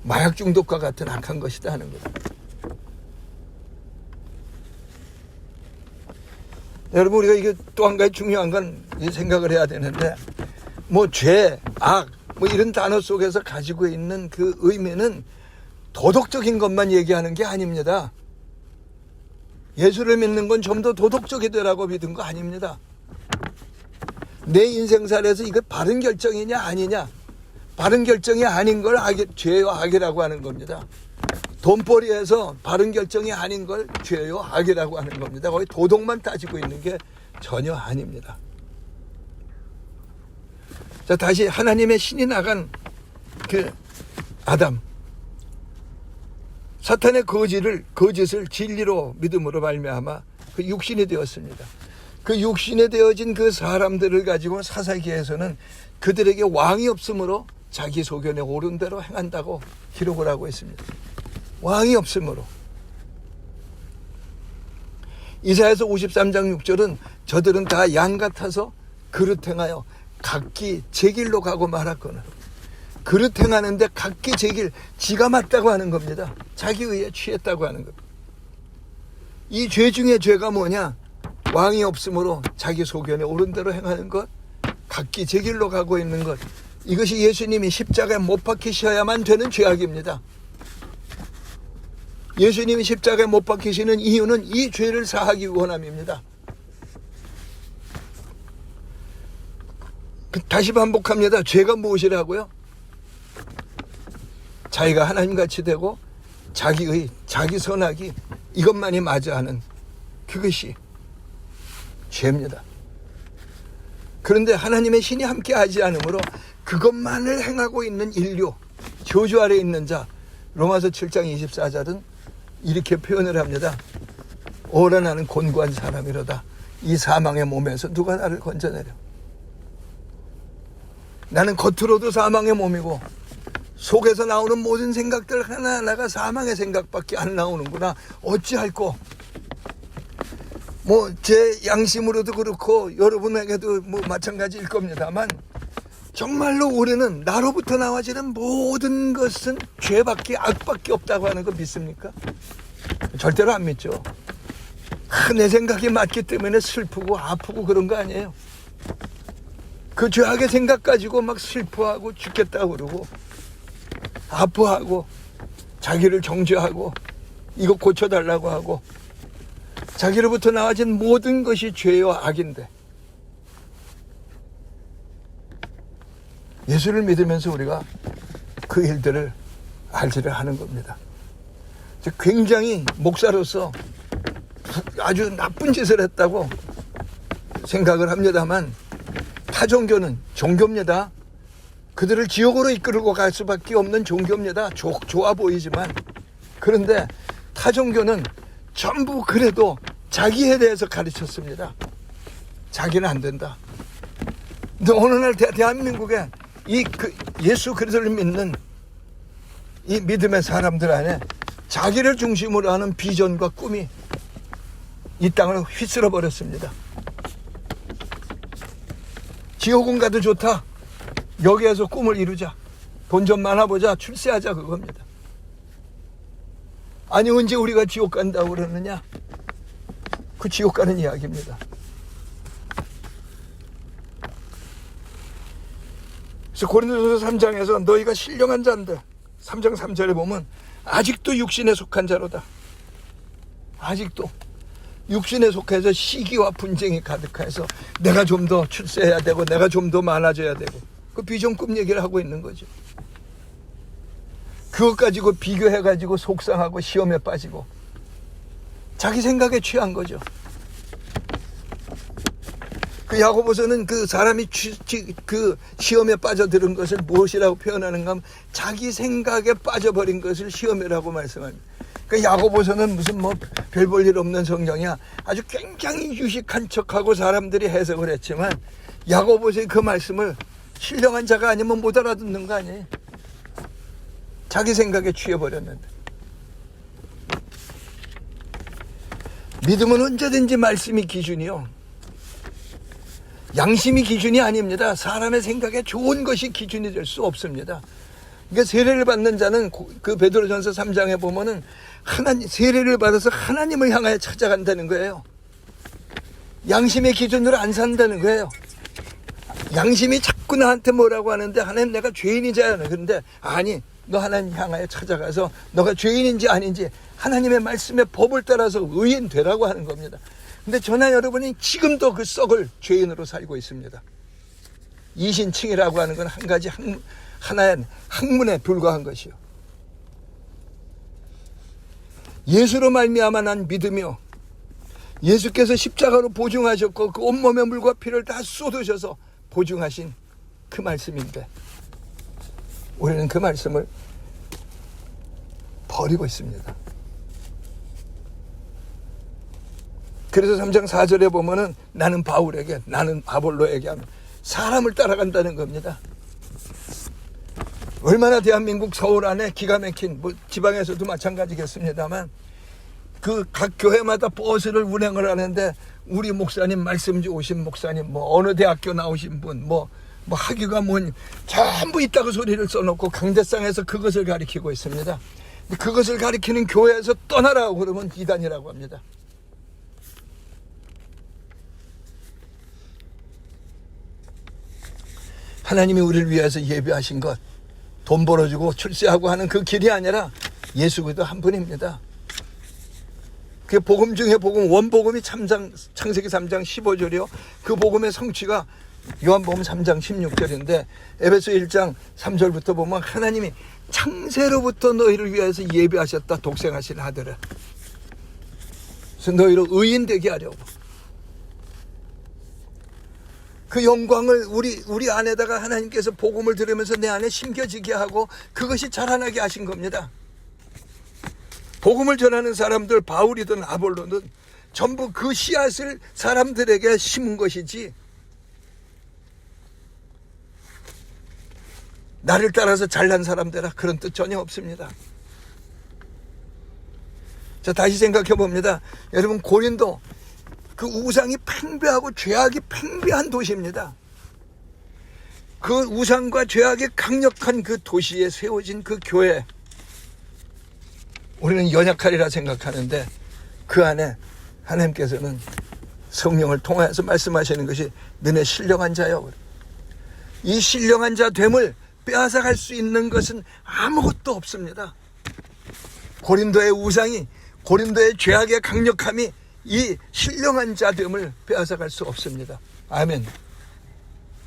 마약 중독과 같은 악한 것이다 하는 거다. 여러분, 우리가 이게 또 한 가지 중요한 건 생각을 해야 되는데, 뭐 죄, 악, 뭐 이런 단어 속에서 가지고 있는 그 의미는 도덕적인 것만 얘기하는 게 아닙니다. 예수를 믿는 건 좀 더 도덕적이 되라고 믿은 거 아닙니다. 내 인생살에서 이거 바른 결정이냐 아니냐, 바른 결정이 아닌 걸 죄요 악이라고 하는 겁니다. 돈벌이에서 바른 결정이 아닌 걸 죄요 악이라고 하는 겁니다. 거의 도덕만 따지고 있는 게 전혀 아닙니다. 자, 다시 하나님의 신이 나간 그 아담, 사탄의 거짓을 진리로 믿음으로 말미암아 그 육신이 되었습니다. 그 육신에 되어진 그 사람들을 가지고 사사기에서는 그들에게 왕이 없으므로 자기 소견에 옳은 대로 행한다고 기록을 하고 있습니다. 왕이 없으므로. 이사야서 53장 6절은 저들은 다 양 같아서 그릇 행하여 각기 제 길로 가고 말았거늘. 그릇 행하는데 각기 제 길, 지가 맞다고 하는 겁니다. 자기 의에 취했다고 하는 겁니다. 이 죄 중에 죄가 뭐냐? 왕이 없으므로 자기 소견에 옳은 대로 행하는 것, 각기 제 길로 가고 있는 것, 이것이 예수님이 십자가에 못 박히셔야만 되는 죄악입니다. 예수님이 십자가에 못 박히시는 이유는 이 죄를 사하기 원함입니다. 다시 반복합니다. 죄가 무엇이라고요? 자기가 하나님같이 되고 자기의 자기 선악이 이것만이 맞아 하는 그것이 죄입니다. 그런데 하나님의 신이 함께 하지 않으므로 그것만을 행하고 있는 인류, 저주 아래 있는 자, 로마서 7장 24절은 이렇게 표현을 합니다. 오라 나는 곤고한 사람이로다. 이 사망의 몸에서 누가 나를 건져내려. 나는 겉으로도 사망의 몸이고 속에서 나오는 모든 생각들 하나하나가 사망의 생각밖에 안 나오는구나. 어찌할꼬. 제 양심으로도 그렇고 여러분에게도 마찬가지일 겁니다만 정말로 우리는 나로부터 나와지는 모든 것은 죄밖에 악밖에 없다고 하는 거 믿습니까? 절대로 안 믿죠. 내 생각이 맞기 때문에 슬프고 아프고 그런 거 아니에요. 그 죄악의 생각 가지고 막 슬퍼하고 죽겠다고 그러고 아파하고 자기를 정죄하고 이거 고쳐달라고 하고 자기로부터 나와진 모든 것이 죄와 악인데 예수를 믿으면서 우리가 그 일들을 알지를 하는 겁니다. 굉장히 목사로서 아주 나쁜 짓을 했다고 생각을 합니다만 타종교는 종교입니다. 그들을 지옥으로 이끌고 갈 수밖에 없는 종교입니다. 좋아 보이지만 그런데 타종교는 전부 그래도 자기에 대해서 가르쳤습니다. 자기는 안 된다. 근데 어느 날 대한민국에 예수 그리스도를 믿는 이 믿음의 사람들 안에 자기를 중심으로 하는 비전과 꿈이 이 땅을 휩쓸어 버렸습니다. 지옥은 가도 좋다. 여기에서 꿈을 이루자. 돈 좀 많아보자. 출세하자. 그겁니다. 아니 언제 우리가 지옥 간다고 그러느냐. 그 지옥 가는 이야기입니다. 그래서 고린도전서 3장에서 너희가 신령한 자인데 3장 3절에 보면 아직도 육신에 속한 자로다. 아직도 육신에 속해서 시기와 분쟁이 가득해서 내가 좀 더 출세해야 되고 내가 좀 더 많아져야 되고 그 비전 꿈 얘기를 하고 있는 거죠. 그것 가지고 비교해가지고 속상하고 시험에 빠지고 자기 생각에 취한 거죠. 그 야고보서는 그 사람이 그 시험에 빠져들은 것을 무엇이라고 표현하는가 하면 자기 생각에 빠져버린 것을 시험이라고 말씀합니다. 그 야고보서는 무슨 별 볼 일 없는 성경이야. 아주 굉장히 유식한 척하고 사람들이 해석을 했지만 야고보서의 그 말씀을 신령한 자가 아니면 못 알아듣는 거 아니에요. 자기 생각에 취해버렸는데. 믿음은 언제든지 말씀이 기준이요. 양심이 기준이 아닙니다. 사람의 생각에 좋은 것이 기준이 될 수 없습니다. 그러니까 세례를 받는 자는 그 베드로전서 3장에 보면은 세례를 받아서 하나님을 향하여 찾아간다는 거예요. 양심의 기준으로 안 산다는 거예요. 양심이 자꾸 나한테 뭐라고 하는데 하나님 내가 죄인이잖아. 그런데 아니 너 하나님 향하여 찾아가서 너가 죄인인지 아닌지 하나님의 말씀의 법을 따라서 의인 되라고 하는 겁니다. 근데 저나 여러분이 지금도 그 썩을 죄인으로 살고 있습니다. 이신칭이라고 하는 건 한 가지 하나의 학문에 불과한 것이요. 예수로 말미암아 난 믿으며 예수께서 십자가로 보증하셨고 그 온몸의 물과 피를 다 쏟으셔서 보증하신 그 말씀인데 우리는 그 말씀을 버리고 있습니다. 그래서 3장 4절에 보면은 나는 바울에게, 나는 아볼로에게 하면 사람을 따라간다는 겁니다. 얼마나 대한민국 서울 안에 기가 막힌, 뭐 지방에서도 마찬가지겠습니다만, 그 각 교회마다 버스를 운행을 하는데 우리 목사님, 말씀주 오신 목사님, 뭐 어느 대학교 나오신 분, 뭐 학위가 뭔 전부 있다고 소리를 써놓고 강대상에서 그것을 가리키고 있습니다. 그것을 가리키는 교회에서 떠나라고 그러면 이단이라고 합니다. 하나님이 우리를 위해서 예비하신 것, 돈 벌어주고 출세하고 하는 그 길이 아니라 예수 그리스도 한 분입니다. 그 복음 중에 복음, 원복음이 창세기 3장 15절이요. 그 복음의 성취가 요한복음 3장 16절인데 에베소 1장 3절부터 보면 하나님이 창세로부터 너희를 위해서 예비하셨다, 독생하신 아들을. 그래서 너희를 의인 되게 하려고. 그 영광을 우리 안에다가 하나님께서 복음을 들으면서 내 안에 심겨지게 하고 그것이 자라나게 하신 겁니다. 복음을 전하는 사람들, 바울이든 아볼로든 전부 그 씨앗을 사람들에게 심은 것이지, 나를 따라서 잘난 사람들아, 그런 뜻 전혀 없습니다. 자, 다시 생각해 봅니다. 여러분, 고린도 그 우상이 팽배하고 죄악이 팽배한 도시입니다. 그 우상과 죄악이 강력한 그 도시에 세워진 그 교회, 우리는 연약하리라 생각하는데 그 안에 하나님께서는 성령을 통해서 말씀하시는 것이 너네 신령한 자여. 이 신령한 자 됨을 빼앗아갈 수 있는 것은 아무것도 없습니다. 고린도의 우상이, 고린도의 죄악의 강력함이 이 신령한 자 됨을 빼앗아갈 수 없습니다. 아멘.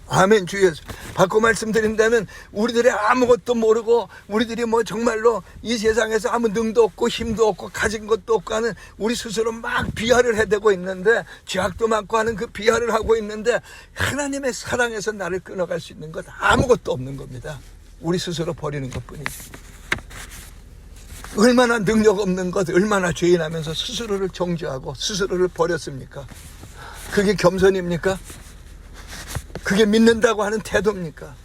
아멘. 주 예수. 바꿔 말씀드린다면 우리들이 아무것도 모르고 우리들이 뭐 정말로 이 세상에서 아무 능도 없고 힘도 없고 가진 것도 없고 하는 우리 스스로 막 비하를 해대고 있는데, 죄악도 많고 하는 그 비하를 하고 있는데, 하나님의 사랑에서 나를 끊어갈 수 있는 것 아무것도 없는 겁니다. 우리 스스로 버리는 것뿐이지. 얼마나 능력 없는 것, 얼마나 죄인하면서 스스로를 정죄하고 스스로를 버렸습니까? 그게 겸손입니까? 그게 믿는다고 하는 태도입니까?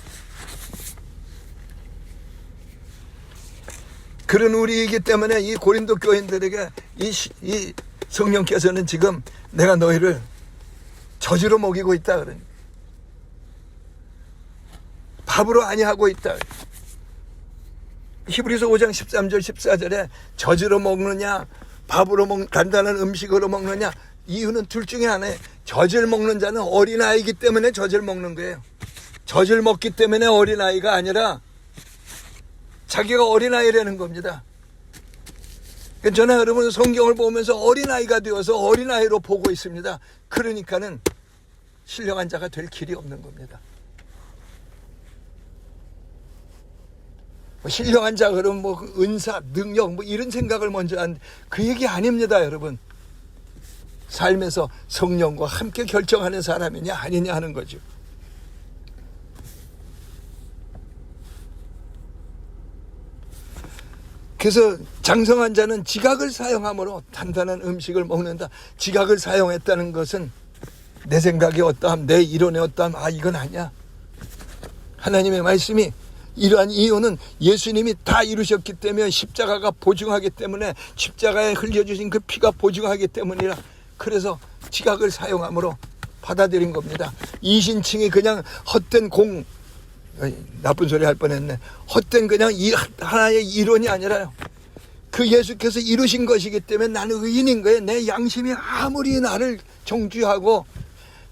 그런 우리이기 때문에 이 고린도 교인들에게 이 성령께서는 지금 내가 너희를 저주로 먹이고 있다 그러니, 밥으로 아니하고 있다. 히브리서 5장 13절 14절에 저주로 먹느냐 밥으로 단단한 음식으로 먹느냐, 이유는 둘 중에 하나예요. 젖을 먹는 자는 어린아이이기 때문에 젖을 먹는 거예요. 젖을 먹기 때문에 어린아이가 아니라 자기가 어린아이라는 겁니다. 저는 여러분 성경을 보면서 어린아이가 되어서 어린아이로 보고 있습니다. 그러니까는 신령한 자가 될 길이 없는 겁니다. 신령한 자 그러면 뭐 은사, 능력 뭐 이런 생각을 먼저 한 그 얘기 아닙니다, 여러분. 삶에서 성령과 함께 결정하는 사람이냐 아니냐 하는 거죠. 그래서 장성한 자는 지각을 사용함으로 단단한 음식을 먹는다. 지각을 사용했다는 것은 내 생각이 어떠함, 내 이론이 어떠함, 이건 아니야. 하나님의 말씀이 이러한 이유는 예수님이 다 이루셨기 때문에, 십자가가 보증하기 때문에, 십자가에 흘려주신 그 피가 보증하기 때문이라. 그래서 지각을 사용함으로 받아들인 겁니다. 이신칭이 그냥 헛된 나쁜 소리 할 뻔했네. 헛된 그냥 하나의 이론이 아니라요. 그 예수께서 이루신 것이기 때문에 나는 의인인 거예요. 내 양심이 아무리 나를 정죄하고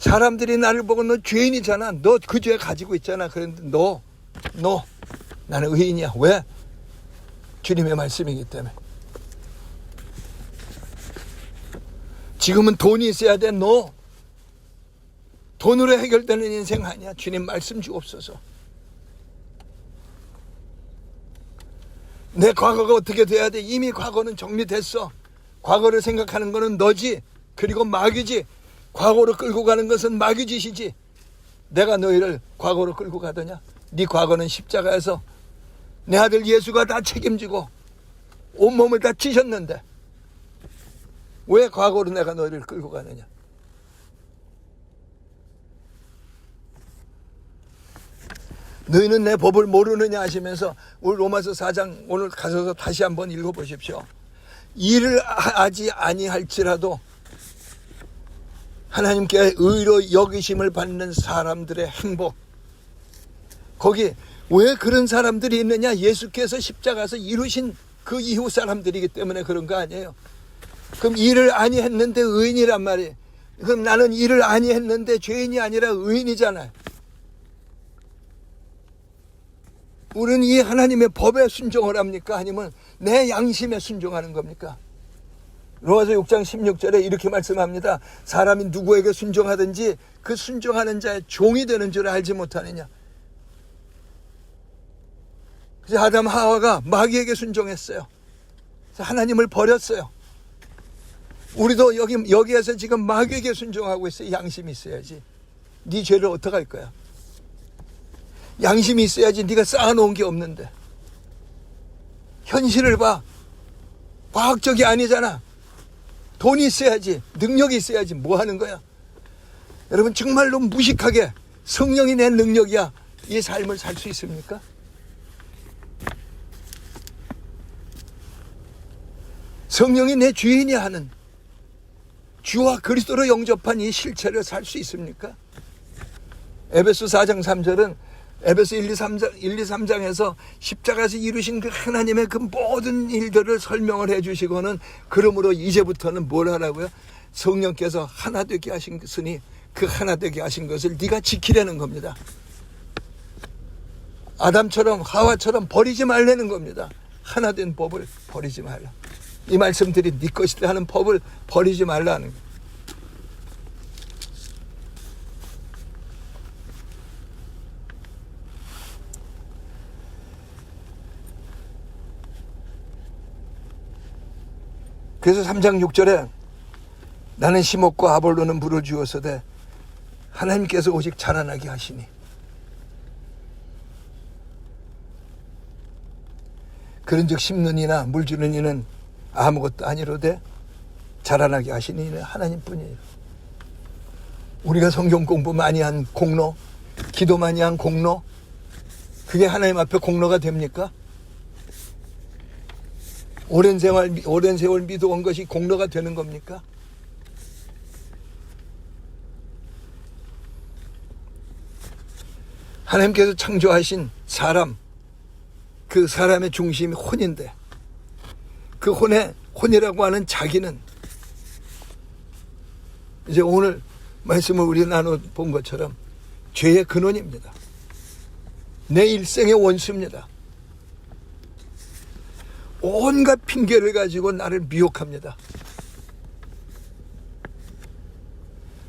사람들이 나를 보고 너 죄인이잖아, 너 그 죄 가지고 있잖아, 그런데 너 나는 의인이야. 왜? 주님의 말씀이기 때문에. 지금은 돈이 있어야 돼. 너 돈으로 해결되는 인생 아니야. 주님 말씀 주옵소서. 내 과거가 어떻게 돼야 돼? 이미 과거는 정리됐어. 과거를 생각하는 거는 너지, 그리고 마귀지. 과거로 끌고 가는 것은 마귀 짓이지. 내가 너희를 과거로 끌고 가더냐? 네 과거는 십자가에서 내 아들 예수가 다 책임지고 온몸을 다 찢었는데, 왜 과거로 내가 너희를 끌고 가느냐? 너희는 내 법을 모르느냐 하시면서 오늘 로마서 4장 오늘 가셔서 다시 한번 읽어보십시오. 일을 하지 아니할지라도 하나님께 의로 여기심을 받는 사람들의 행복, 거기 왜 그런 사람들이 있느냐? 예수께서 십자가에서 이루신 그 이후 사람들이기 때문에 그런 거 아니에요. 그럼 일을 아니했는데 의인이란 말이에요. 그럼 나는 일을 아니했는데 죄인이 아니라 의인이잖아요. 우리는 이 하나님의 법에 순종을 합니까? 아니면 내 양심에 순종하는 겁니까? 로마서 6장 16절에 이렇게 말씀합니다. 사람이 누구에게 순종하든지 그 순종하는 자의 종이 되는 줄 알지 못하느냐. 그래서 아담 하와가 마귀에게 순종했어요. 그래서 하나님을 버렸어요. 우리도 여기에서 지금 마귀에게 순종하고 있어요. 양심이 있어야지. 네 죄를 어떻게 할 거야? 양심이 있어야지. 네가 쌓아놓은 게 없는데. 현실을 봐. 과학적이 아니잖아. 돈이 있어야지. 능력이 있어야지. 뭐 하는 거야? 여러분 정말로 무식하게 성령이 낸 능력이야 이 삶을 살 수 있습니까? 성령이 내 주인이 하는 주와 그리스도로 영접한 이 실체를 살 수 있습니까? 에베소 4장 3절은 에베소 1, 2, 3장에서 십자가에서 이루신 그 하나님의 그 모든 일들을 설명을 해주시고는 그러므로 이제부터는 뭘 하라고요? 성령께서 하나 되게 하셨으니 그 하나 되게 하신 것을 네가 지키려는 겁니다. 아담처럼 하와처럼 버리지 말라는 겁니다. 하나 된 법을 버리지 말라. 이 말씀들이 네 것이다 하는 법을 버리지 말라는 거예요. 그래서 3장 6절에 나는 심었고 아볼로는 물을 주었으되 하나님께서 오직 자라나게 하시니. 그런즉 심는 이나 물 주는 이는 아무것도 아니로되 자라나게 하시는 이는 하나님뿐이에요. 우리가 성경 공부 많이 한 공로, 기도 많이 한 공로, 그게 하나님 앞에 공로가 됩니까? 오랜 세월 믿어온 것이 공로가 되는 겁니까? 하나님께서 창조하신 사람, 그 사람의 중심이 혼인데 그 혼이라고 하는 자기는 이제 오늘 말씀을 우리 나눠본 것처럼 죄의 근원입니다. 내 일생의 원수입니다. 온갖 핑계를 가지고 나를 미혹합니다.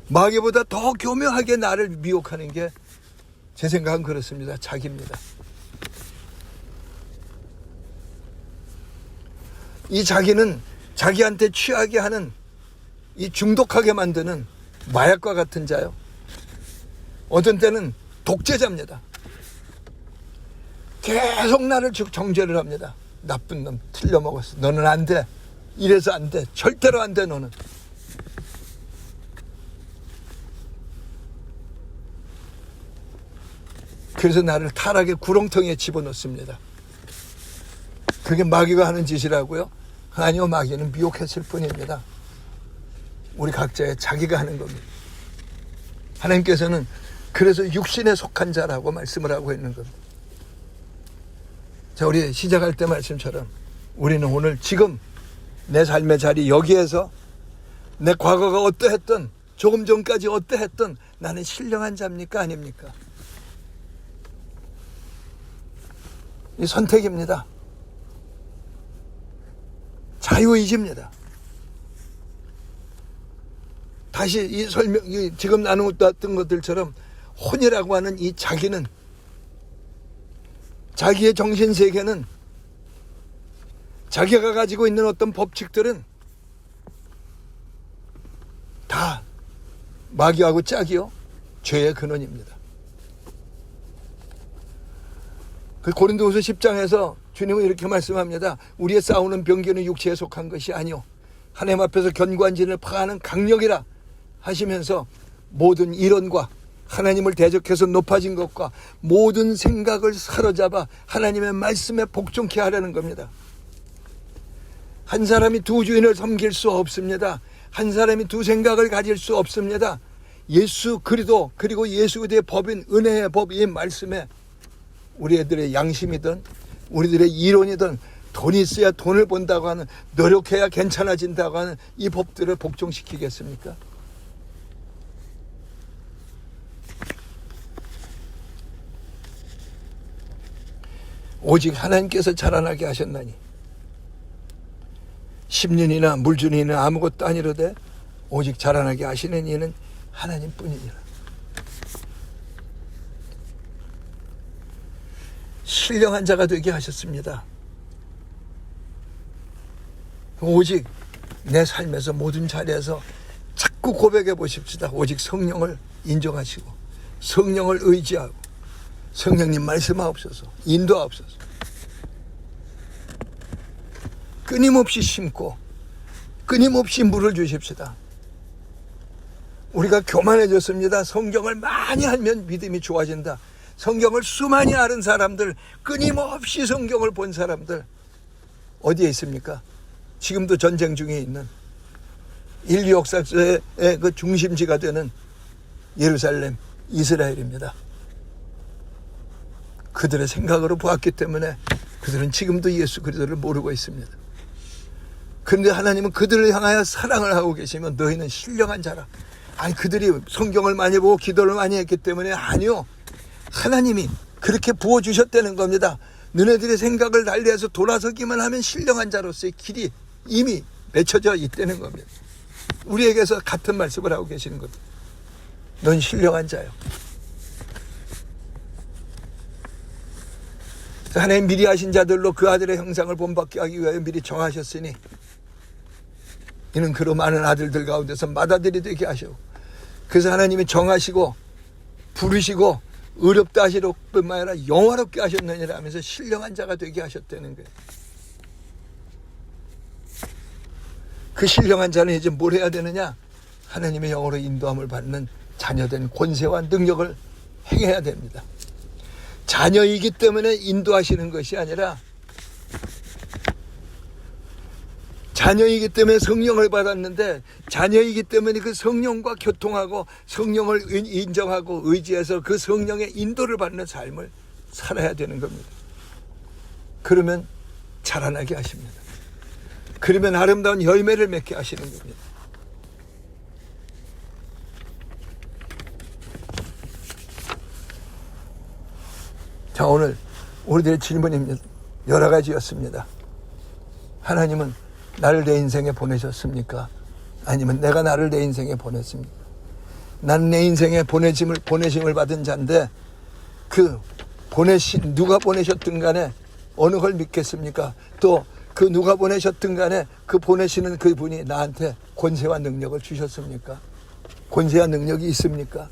마귀보다 더 교묘하게 나를 미혹하는 게 제 생각은 그렇습니다. 자기입니다. 이 자기는 자기한테 취하게 하는, 이 중독하게 만드는 마약과 같은 자요. 어떤 때는 독재자입니다. 계속 나를 정죄를 합니다. 나쁜 놈, 틀려먹었어. 너는 안 돼. 이래서 안 돼. 절대로 안 돼, 너는. 그래서 나를 타락의 구렁텅이에 집어넣습니다. 그게 마귀가 하는 짓이라고요? 아니요, 마귀는 미혹했을 뿐입니다. 우리 각자의 자기가 하는 겁니다. 하나님께서는 그래서 육신에 속한 자라고 말씀을 하고 있는 겁니다. 자, 우리 시작할 때 말씀처럼 우리는 오늘 지금 내 삶의 자리 여기에서 내 과거가 어떠했든 조금 전까지 어떠했든 나는 신령한 자입니까? 아닙니까? 이 선택입니다. 자유의지입니다. 다시 이 지금 나누었던 것들처럼 혼이라고 하는 이 자기는, 자기의 정신세계는, 자기가 가지고 있는 어떤 법칙들은 다 마귀하고 짝이요, 죄의 근원입니다. 그 고린도후서 10장에서 주님은 이렇게 말씀합니다. 우리의 싸우는 병기는 육체에 속한 것이 아니요 하나님 앞에서 견고한 진을 파하는 강력이라 하시면서 모든 이론과 하나님을 대적해서 높아진 것과 모든 생각을 사로잡아 하나님의 말씀에 복종케 하려는 겁니다. 한 사람이 두 주인을 섬길 수 없습니다. 한 사람이 두 생각을 가질 수 없습니다. 예수 그리스도 그리고 예수 그리스도의 법인 은혜의 법 이 말씀에 우리들의 양심이든 우리들의 이론이든 돈이 있어야 돈을 번다고 하는 노력해야 괜찮아진다고 하는 이 법들을 복종시키겠습니까? 오직 하나님께서 자라나게 하셨나니 10년이나 물주니나 아무것도 아니로되 오직 자라나게 하시는 이는 하나님뿐이니라. 신령한 자가 되게 하셨습니다. 오직 내 삶에서 모든 자리에서 자꾸 고백해 보십시다. 오직 성령을 인정하시고 성령을 의지하고 성령님 말씀하옵소서, 인도하옵소서. 끊임없이 심고 끊임없이 물을 주십시다. 우리가 교만해졌습니다. 성경을 많이 알면 믿음이 좋아진다. 성경을 수많이 아는 사람들, 끊임없이 성경을 본 사람들 어디에 있습니까? 지금도 전쟁 중에 있는 인류 역사의 그 중심지가 되는 예루살렘, 이스라엘입니다. 그들의 생각으로 보았기 때문에 그들은 지금도 예수 그리스도를 모르고 있습니다. 그런데 하나님은 그들을 향하여 사랑을 하고 계시면 너희는 신령한 자라. 아니 그들이 성경을 많이 보고 기도를 많이 했기 때문에 아니요. 하나님이 그렇게 부어주셨다는 겁니다. 너네들의 생각을 달리해서 돌아서기만 하면 신령한 자로서의 길이 이미 맺혀져 있다는 겁니다. 우리에게서 같은 말씀을 하고 계시는 겁니다. 넌 신령한 자요. 하나님 미리 하신 자들로 그 아들의 형상을 본받게 하기 위하여 미리 정하셨으니 이는 그로 많은 아들들 가운데서 맏아들이 되게 하시고 그래서 하나님이 정하시고 부르시고 의롭다 하시려 뿐만 아니라 영화롭게 하셨느니라 하면서 신령한 자가 되게 하셨다는 거예요. 그 신령한 자는 이제 뭘 해야 되느냐? 하나님의 영으로 인도함을 받는 자녀된 권세와 능력을 행해야 됩니다. 자녀이기 때문에 인도하시는 것이 아니라 자녀이기 때문에 성령을 받았는데 자녀이기 때문에 그 성령과 교통하고 성령을 인정하고 의지해서 그 성령의 인도를 받는 삶을 살아야 되는 겁니다. 그러면 자라나게 하십니다. 그러면 아름다운 열매를 맺게 하시는 겁니다. 자, 오늘 우리들의 질문입니다. 여러 가지였습니다. 하나님은 나를 내 인생에 보내셨습니까? 아니면 내가 나를 내 인생에 보냈습니까? 난 내 인생에 보내심을 받은 자인데 그 누가 보내셨든 간에 어느 걸 믿겠습니까? 또 그 누가 보내셨든 간에 그 보내시는 그 분이 나한테 권세와 능력을 주셨습니까? 권세와 능력이 있습니까?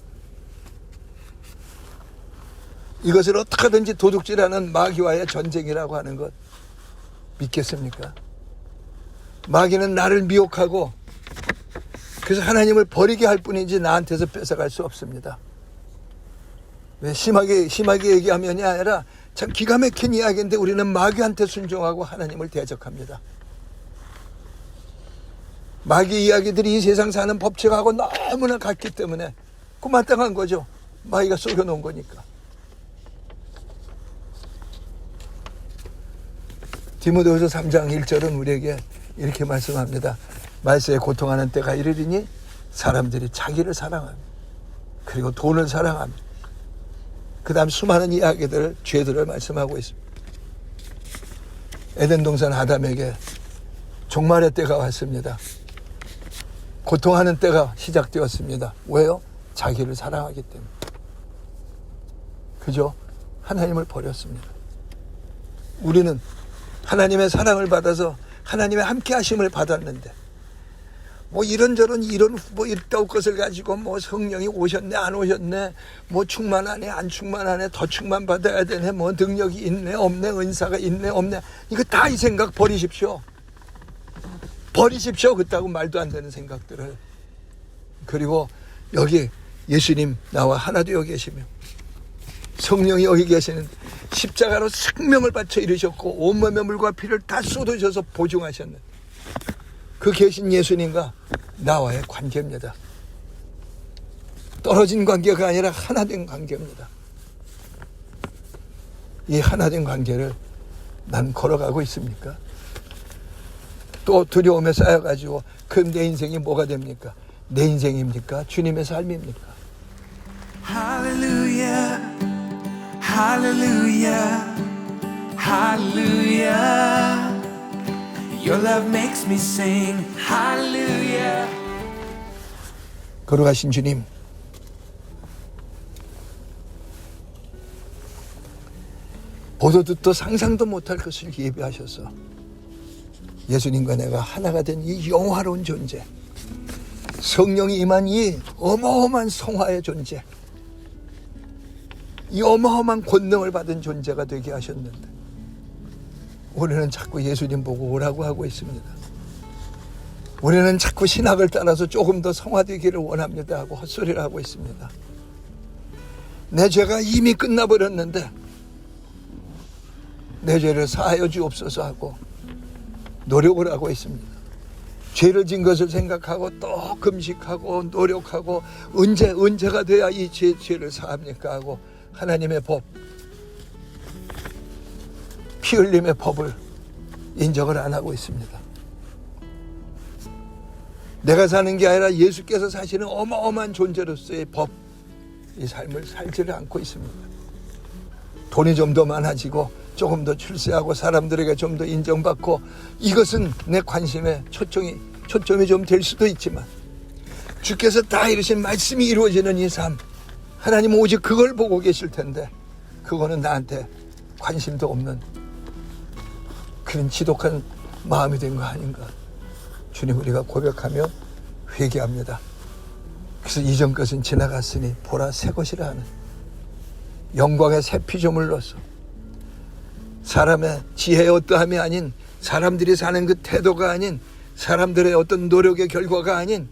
이것을 어떻게든지 도둑질하는 마귀와의 전쟁이라고 하는 것 믿겠습니까? 마귀는 나를 미혹하고 그래서 하나님을 버리게 할 뿐이지 나한테서 뺏어갈 수 없습니다. 왜 심하게 얘기하면이 아니라 참 기가 막힌 이야기인데 우리는 마귀한테 순종하고 하나님을 대적합니다. 마귀 이야기들이 이 세상 사는 법칙하고 너무나 같기 때문에 그만땅한 거죠. 마귀가 쏘여놓은 거니까. 디모데후서 3장 1절은 우리에게 이렇게 말씀합니다. 말세에 고통하는 때가 이르리니 사람들이 자기를 사랑합니다. 그리고 돈을 사랑합니다. 그 다음 수많은 이야기들, 죄들을 말씀하고 있습니다. 에덴 동산 아담에게 종말의 때가 왔습니다. 고통하는 때가 시작되었습니다. 왜요? 자기를 사랑하기 때문에. 그죠? 하나님을 버렸습니다. 우리는 하나님의 사랑을 받아서 하나님의 함께 하심을 받았는데 뭐 이런저런 이런 일다운 것을 가지고 뭐 성령이 오셨네 안 오셨네 뭐 충만하네 안 충만하네 더 충만 받아야 되네 뭐 능력이 있네 없네 은사가 있네 없네 이거 다 이 생각 버리십시오. 버리십시오. 그렇다고 말도 안 되는 생각들을. 그리고 여기 예수님 나와 하나 되어 계시며 성령이 여기 계시는 십자가로 생명을 바쳐 이르셨고 온몸의 물과 피를 다 쏟으셔서 보증하셨는 그 계신 예수님과 나와의 관계입니다. 떨어진 관계가 아니라 하나된 관계입니다. 이 하나된 관계를 난 걸어가고 있습니까? 또 두려움에 쌓여가지고 그럼 내 인생이 뭐가 됩니까? 내 인생입니까? 주님의 삶입니까?
Hallelujah, hallelujah, hallelujah. Your love makes me sing hallelujah.
걸어가신 주님, 보도 듣도 상상도 못할 것을 예비하셔서 예수님과 내가 하나가 된 이 영화로운 존재, 성령이 임한 이 어마어마한 성화의 존재, 이 어마어마한 권능을 받은 존재가 되게 하셨는데 우리는 자꾸 예수님 보고 오라고 하고 있습니다. 우리는 자꾸 신학을 따라서 조금 더 성화되기를 원합니다 하고 헛소리를 하고 있습니다. 내 죄가 이미 끝나버렸는데 내 죄를 사하여 주옵소서 하고 노력을 하고 있습니다. 죄를 진 것을 생각하고 또 금식하고 노력하고 언제가 돼야 이 죄를 사합니까 하고 하나님의 법, 피 흘림의 법을 인정을 안 하고 있습니다. 내가 사는 게 아니라 예수께서 사시는 어마어마한 존재로서의 법, 이 삶을 살지를 않고 있습니다. 돈이 좀 더 많아지고 조금 더 출세하고 사람들에게 좀 더 인정받고 이것은 내 관심의 초점이 좀 될 수도 있지만 주께서 다 이루신 말씀이 이루어지는 이 삶, 하나님은 오직 그걸 보고 계실 텐데 그거는 나한테 관심도 없는 그런 지독한 마음이 된 거 아닌가. 주님, 우리가 고백하며 회개합니다. 그래서 이전 것은 지나갔으니 보라 새 것이라 하는 영광의 새 피조물로서 사람의 지혜의 어떠함이 아닌, 사람들이 사는 그 태도가 아닌, 사람들의 어떤 노력의 결과가 아닌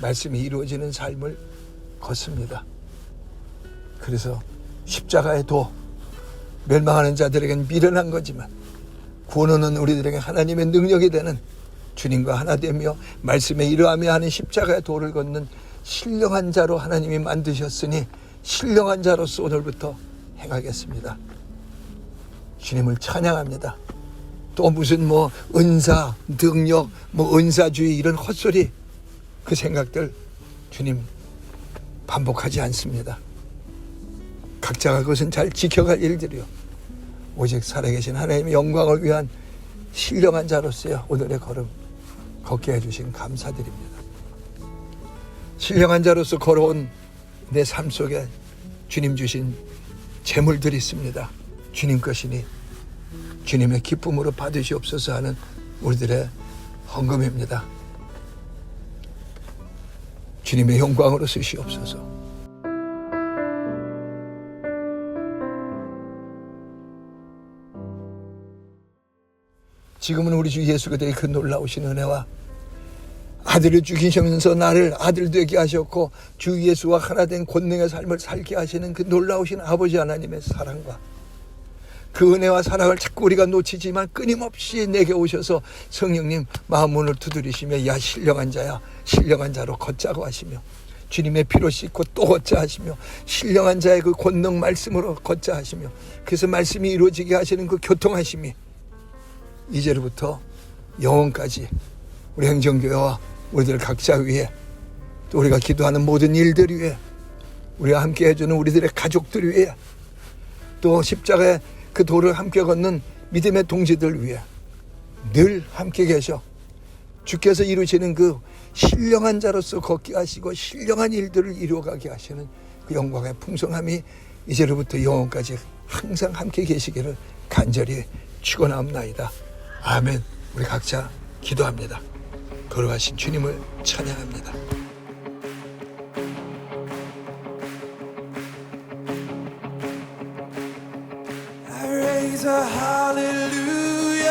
말씀이 이루어지는 삶을 걷습니다. 그래서 십자가의 도, 멸망하는 자들에게는 미련한 거지만 구원은 우리들에게 하나님의 능력이 되는 주님과 하나 되며 말씀에 이러하며 하는 십자가의 도를 걷는 신령한 자로 하나님이 만드셨으니 신령한 자로서 오늘부터 행하겠습니다. 주님을 찬양합니다. 또 무슨 은사, 능력, 은사주의 이런 헛소리 그 생각들 주님 반복하지 않습니다. 각자가 그것은 잘 지켜갈 일들이요. 오직 살아계신 하나님의 영광을 위한 신령한 자로서의 오늘의 걸음 걷게 해주신 감사드립니다. 신령한 자로서 걸어온 내 삶 속에 주님 주신 재물들이 있습니다. 주님 것이니 주님의 기쁨으로 받으시옵소서 하는 우리들의 헌금입니다. 주님의 영광으로 쓰시옵소서. 지금은 우리 주 예수 그리스도의 그 놀라우신 은혜와 아들을 죽이시면서 나를 아들 되게 하셨고 주 예수와 하나 된 권능의 삶을 살게 하시는 그 놀라우신 아버지 하나님의 사랑과 그 은혜와 사랑을 자꾸 우리가 놓치지만 끊임없이 내게 오셔서 성령님 마음 문을 두드리시며 야 신령한 자야 신령한 자로 걷자고 하시며 주님의 피로 씻고 또 걷자 하시며 신령한 자의 그 권능 말씀으로 걷자 하시며 그래서 말씀이 이루어지게 하시는 그 교통하심이 이제로부터 영원까지 우리 행정교회와 우리들 각자 위에 또 우리가 기도하는 모든 일들 위에 우리와 함께 해주는 우리들의 가족들 위에 또 십자가의 그 도를 함께 걷는 믿음의 동지들 위해 늘 함께 계셔 주께서 이루시는 그 신령한 자로서 걷게 하시고 신령한 일들을 이루어가게 하시는 그 영광의 풍성함이 이제로부터 영원까지 항상 함께 계시기를 간절히 축원하옵나이다. 아멘. 우리 각자 기도합니다. 걸어가신 주님을 찬양합니다.
I raise a hallelujah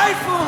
faithful.